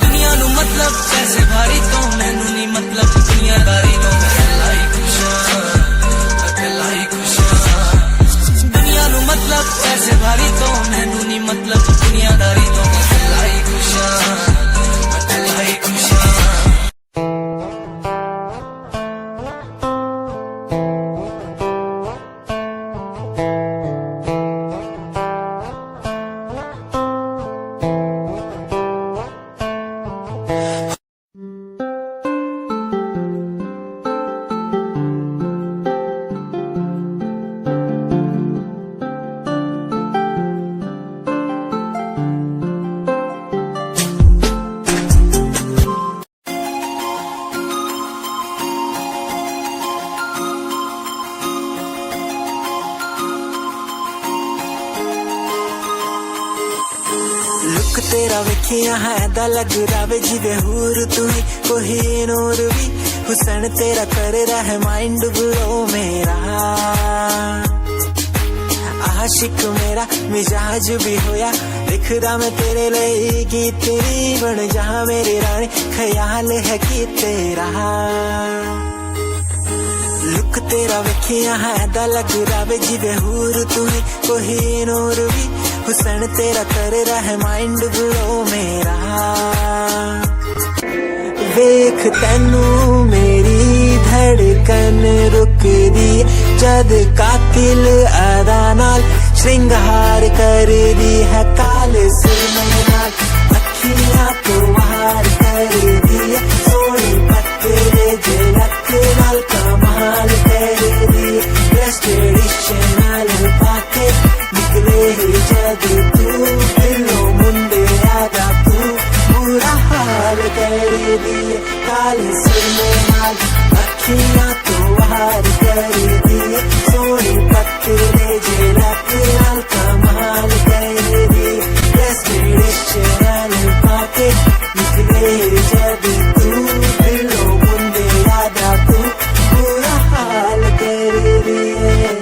S8: ਦੁਨੀਆ ਨੂੰ ਮਤਲਬ ਪੈਸੇ ਭਾਰੀ ਤੋਂ, ਮੈਨੂੰ ਨਹੀਂ ਮਤਲਬ ਦੁਨੀਆਦਾਰੀ ਤੋਂ। ਮੈਂ ਇਕੱਲਾ ਹੀ ਖੁਸ਼ ਹਾਂ, ਇਕੱਲਾ ਹੀ ਖੁਸ਼ ਹਾਂ। ਦੁਨੀਆ ਨੂੰ ਮਤਲਬ ਪੈਸੇ ਭਾਰੀ ਤੋਂ, ਮੈਨੂੰ ਨਹੀਂ ਮਤਲਬ ਦੁਨੀਆਦਾਰੀ ਤੋਂ। ਮੈਂ ਇਕੱਲਾ ਹੀ ਖੁਸ਼ ਹਾਂ, ਇਕੱਲਾ ਹੀ ਖੁਸ਼ ਹਾਂ।
S9: लुक तेरा वेखिया है दा लग रावे जिवे हूर तू ही कोही नूर भी, हुसन तेरा कर रहा है माइंड ब्लो मेरा। आशिक मेरा मिजाज भी होया, दिखदा मैं तेरे लिए की तेरी बन जा मेरी रानी, ख्याल है कि तेरा। लुक तेरा वेखिया है दा लग रावे जिवे हूर तू ही कोही नूर भी, हुसन तेरा कर रहा है माइंड ब्लो मेरा। वेख तैनू मेरी धड़कन रुक दी, जद कातिल अदा नाल श्रृंगार कर दी है, काल सुरमई नाल अखियां तो वार कर दी है, सोनी हाल सुरमे हाल अखियां तो हार कर दिए सोनी पत्ते जे रात नाल कमाल कर दी डेस्टिनेशन पाके निकले जब तू दिलों मुंडे यादा तू बुरा हाल कर दिए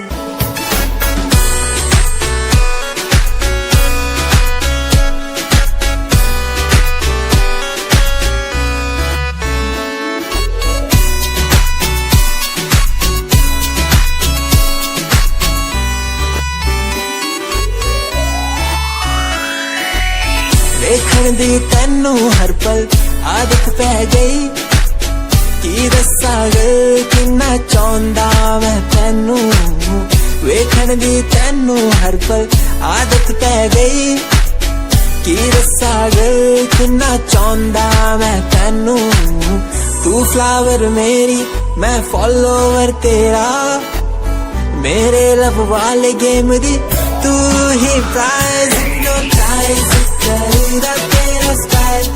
S9: देखण दी तैनू हर पल आदत पै गई की दस्सा गल किन्ना चाहुंदा मैं तैनू वेखण दी तैनू हर पल आदत पै गई की दस्सा गल किन्ना चाहुंदा मैं तैनू तू फ्लावर मेरी मैं फॉलोवर तेरा मेरे लब वाले गेम दी तू ही प्राइज नो प्राइज तेरा तेरा स्टाइल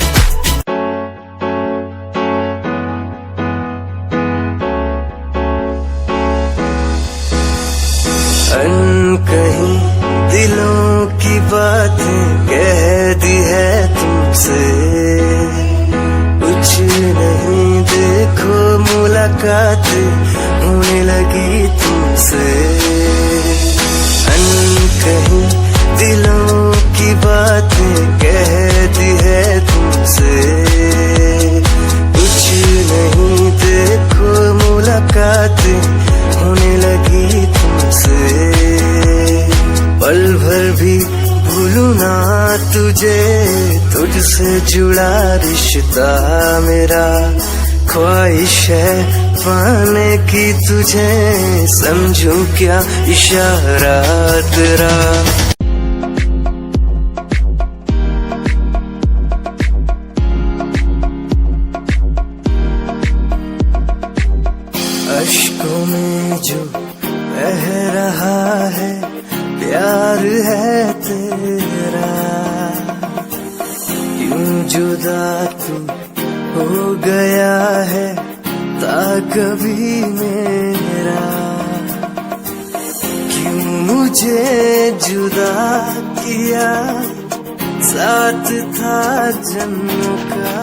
S2: अनकहीं दिलों की बातें कह दी है तुमसे कुछ नहीं देखो मुलाकात होने लगी तुमसे अनकहीं दिलों की बातें कह दी है तुमसे कुछ नहीं देखो मुलाकात होने लगी तुमसे पल भर भी भूलूं ना तुझे तुझसे जुड़ा रिश्ता मेरा ख्वाहिश है पाने की तुझे समझूं क्या इशारा तेरा अश्कों में जो बह रहा है प्यार है तेरा क्यों जुदा तू हो गया है ता कभी मेरा क्यों मुझे जुदा किया साथ था जन्मों का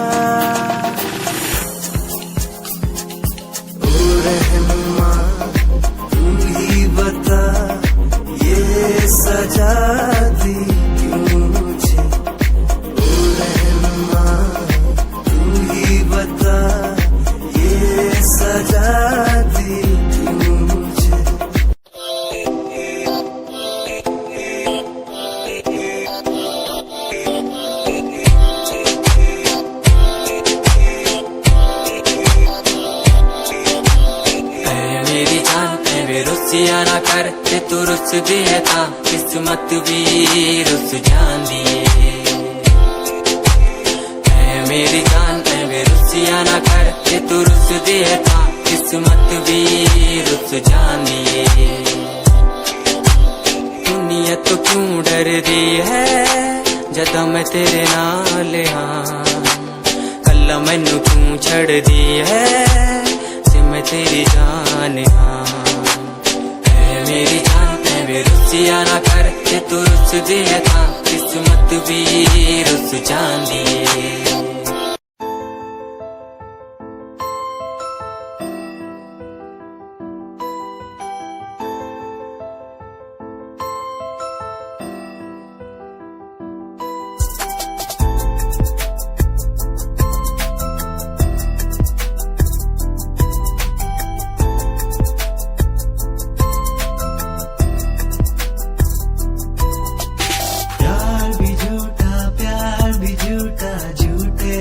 S2: रहनुमा तू ही बता ये सजा दी क्यों मुझे ओ रहनुमा तू ही बता ये सजा दी क्यों मुझे
S8: रुसिया ना कर ते तू रुस दिए था किस्मत भी रुस जांदी है मेरी जान ते रुसिया ना कर ते तू रुस दिए था किस्मत भी रुस जांदी दुनिया तो क्यों डर दी है जदा मैं तेरे नाल हाँ कल्ला मैनू क्यों छड़ दी है से मैं तेरी जान हाँ मेरी जान ते रुसिया ना कर ते तू रुस दिए था किस्मत भी रुस जांदी
S2: प्यार भी झूठा झूठे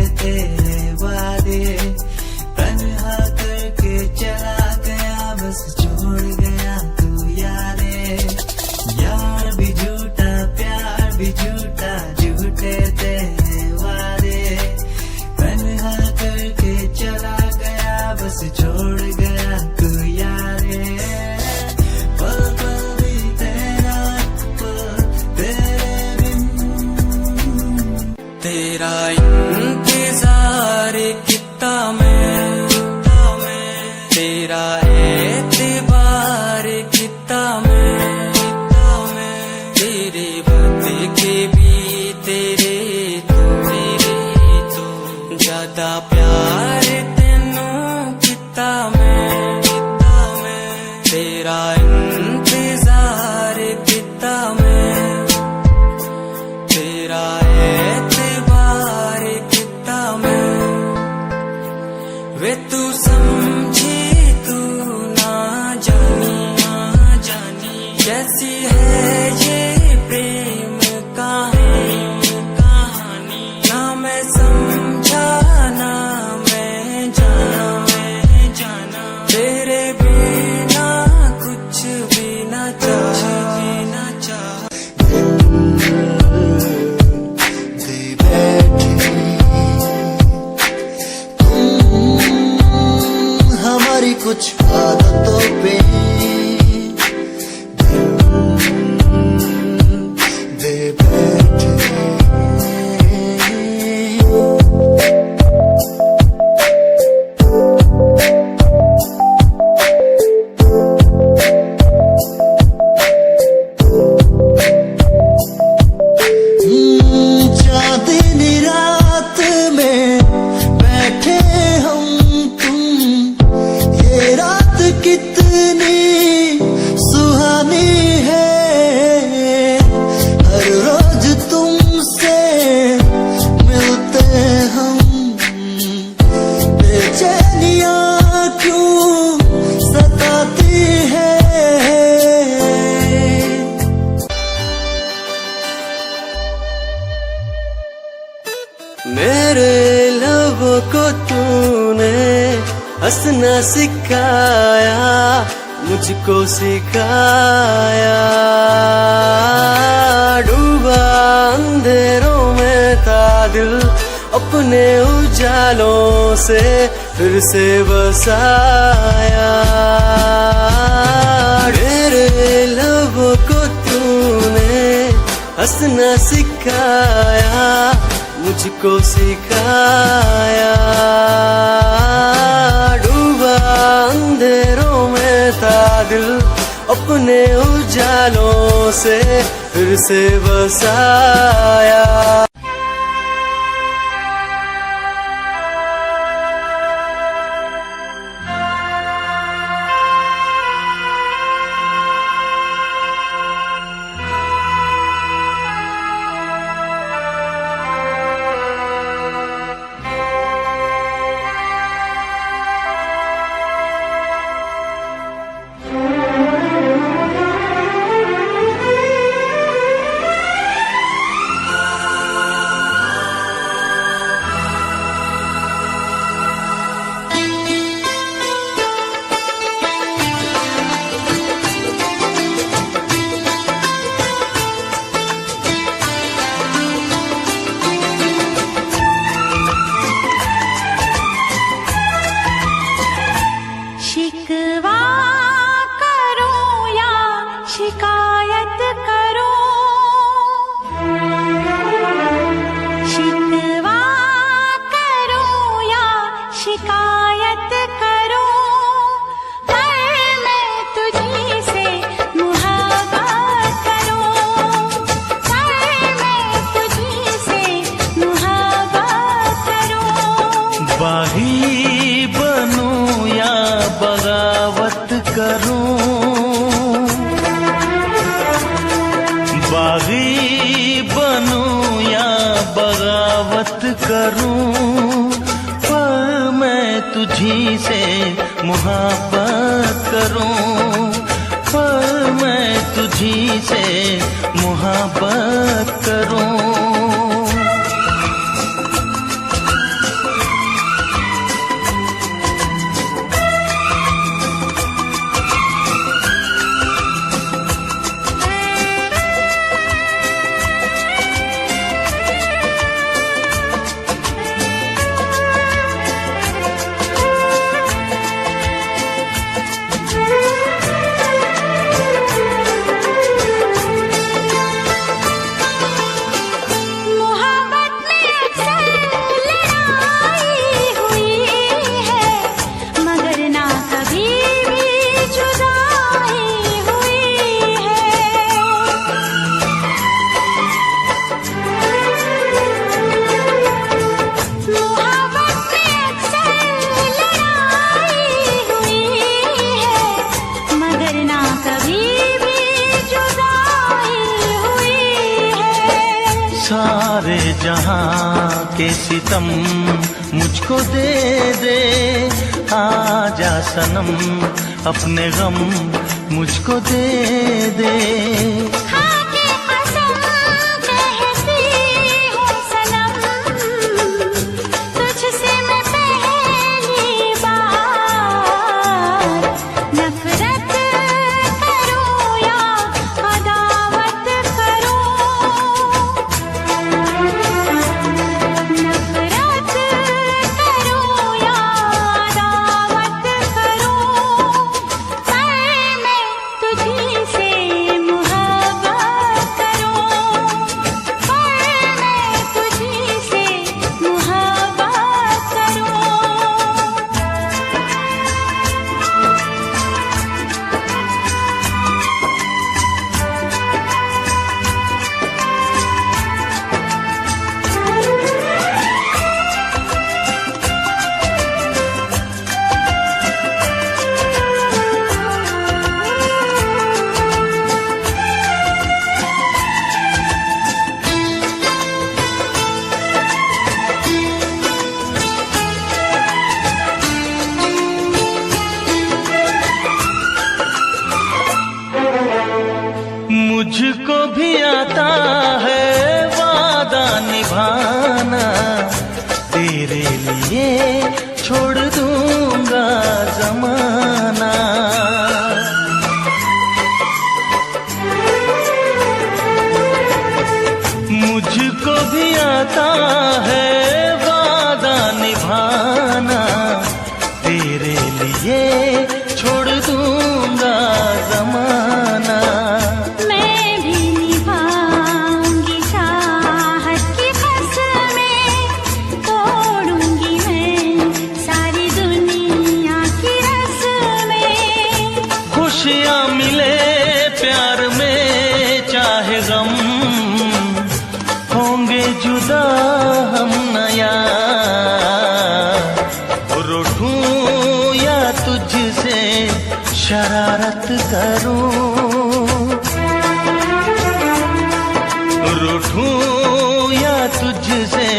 S8: तेरा एतबार कितना मैं तेरे बदले के भी तेरे तो ज्यादा प्यार तेनू कितना मैं तेरा इंतजार कितना मैं तेरा एतबार कितना मैं वे तू समझी तू ना जानी कैसी है ये प्रेम कहानी ना मैं समझा ना मैं जाना तेरे बिना कुछ भी ना चाह
S2: हमारी कुछ आदतों पे दे बैठे चांदनी रात में बैठे हम तुम ये रात कितनी सुहानी है हर रोज तुमसे मिलते हम बेचैनियां क्यों सताती है
S3: मेरे लबों को तूने हंसना सिखाया मुझको सिखाया डूबा अंधेरों में था दिल अपने उजालों से फिर से बसाया मेरे लबों को तूने हंसना सिखाया मुझको सिखाया डूबा अंधेरों में था दिल अपने उजालों से फिर से बसाया
S1: शिकवा करो या शिकायत करो शिकवा करो या शिकायत करो पर मैं तुझी से मुहाबत करूं पर मैं तुझी से मुहाबत करूं
S2: बाही बनूं या बगावत करूं बागी बनूं या बगावत करूं पर मैं तुझी से मुहाबत करूं पर मैं तुझी से मुहाबत करूं जहां के सितम मुझको दे दे, आजा सनम अपने गम मुझको दे दे।
S1: खाके कसम कहती हूँ सनम, तुझसे मैं पहली बार नफरत करूँ या अदावत करूँ, नफरत करूँ या अदावत करूँ, पर मैं तुझी से मुहब्बत करूँ, पर मैं तुझी से मुहब्बत करूँ।
S2: मुझको भी आता है वादा निभाना, तेरे लिए छोड़ दूंगा जमाना। मुझको भी आता है वादा निभाना, तेरे लिए छोड़ दूंगा जमाना।
S1: मैं भी निभाऊंगी चाहत की कसमें, तोड़ूंगी मैं सारी दुनिया की रस्में।
S2: खुशियाँ मिले प्यार में चाहे गम, होंगे जुदा हम नया। रूठूं या तुझसे शरारत करूं, रूठूं या तुझसे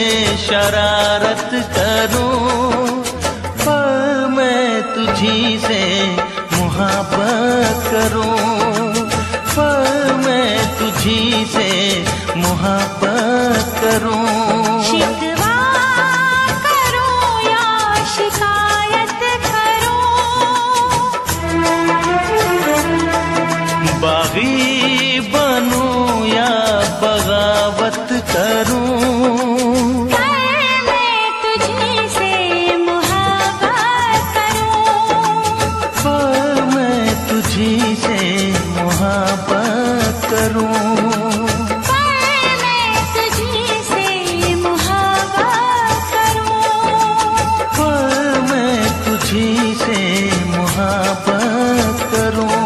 S2: शरारत करूं, पर मैं तुझी से मुहब्बत करूं, पर मैं तुझी से मुहब्बत करूं।
S1: शिकवा करूं या शिकायत करूं,
S2: बागी बनूं या बगावत करूं,
S1: पर मैं तुझी से मुहब्बत करूं,
S2: पर मैं तुझी से मुहब्बत करूं,
S1: पर मैं तुझी से मुहब्बत करूं।
S2: पर मैं तुझी से मुहब्बत करूं।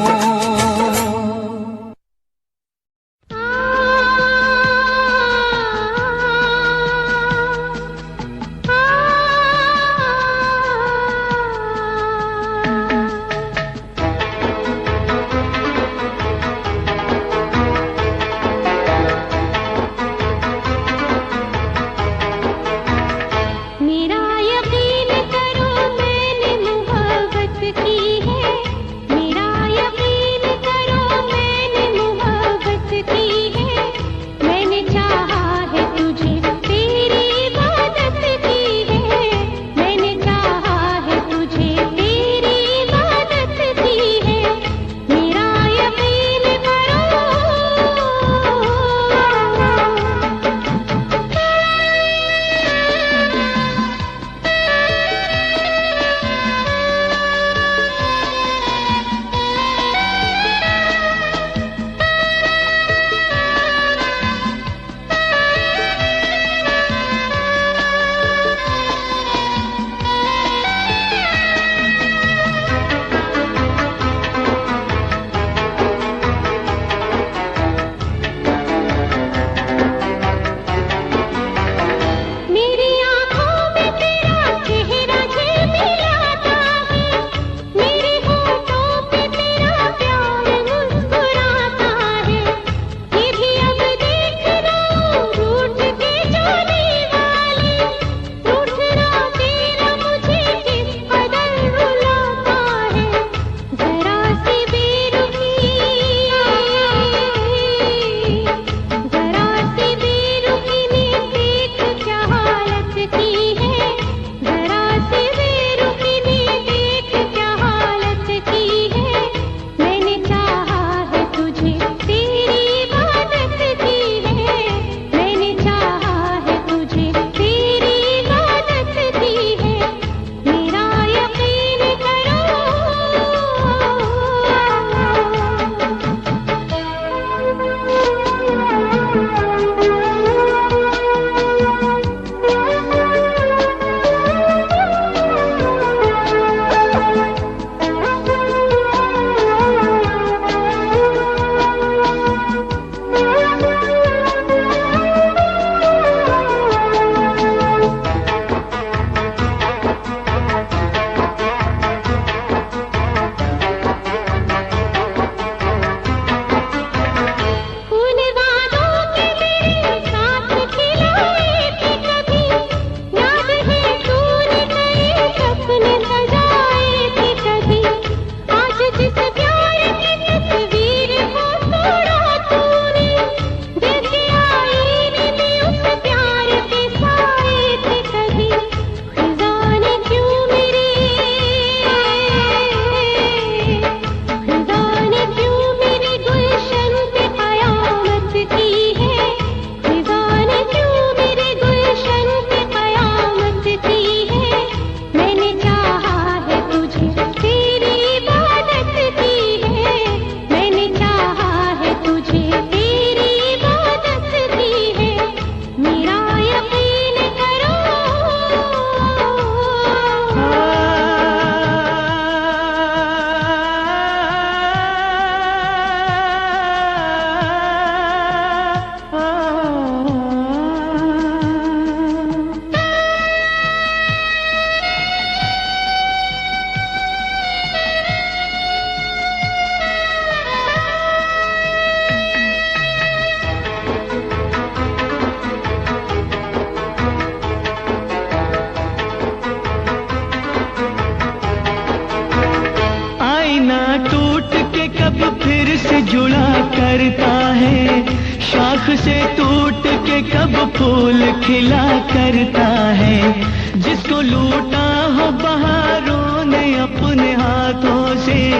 S6: फिर से जुड़ा करता है, शाख से टूट के कब फूल खिला करता है। जिसको लूटा हो बहारों ने अपने हाथों से,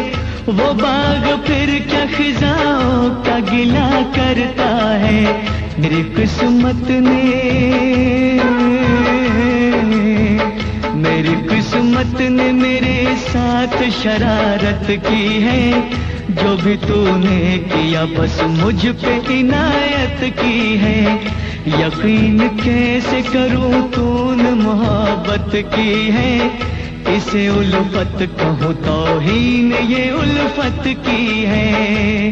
S6: वो बाग फिर क्या खिजाओं का गिला करता है। मेरी किस्मत ने मेरे साथ शरारत की है। जो भी तूने किया बस मुझ पे इनायत की है। यकीन कैसे करूं तूने मोहब्बत की है। इसे उल्फत कहूं तौहीन ये उल्फत की है।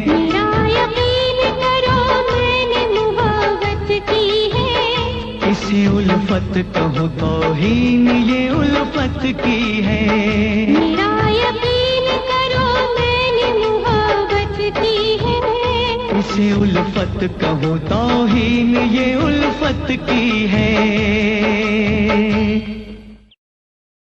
S1: मेरा यकीन करो मैंने मोहब्बत की है।
S6: इसे उल्फत कहूं तौहीन ये उल्फत की है।
S1: मेरा यकीन करो मैंने मोहब्बत की है।
S6: इसे उल्फत कहूं तौहीन ये उल्फत की है।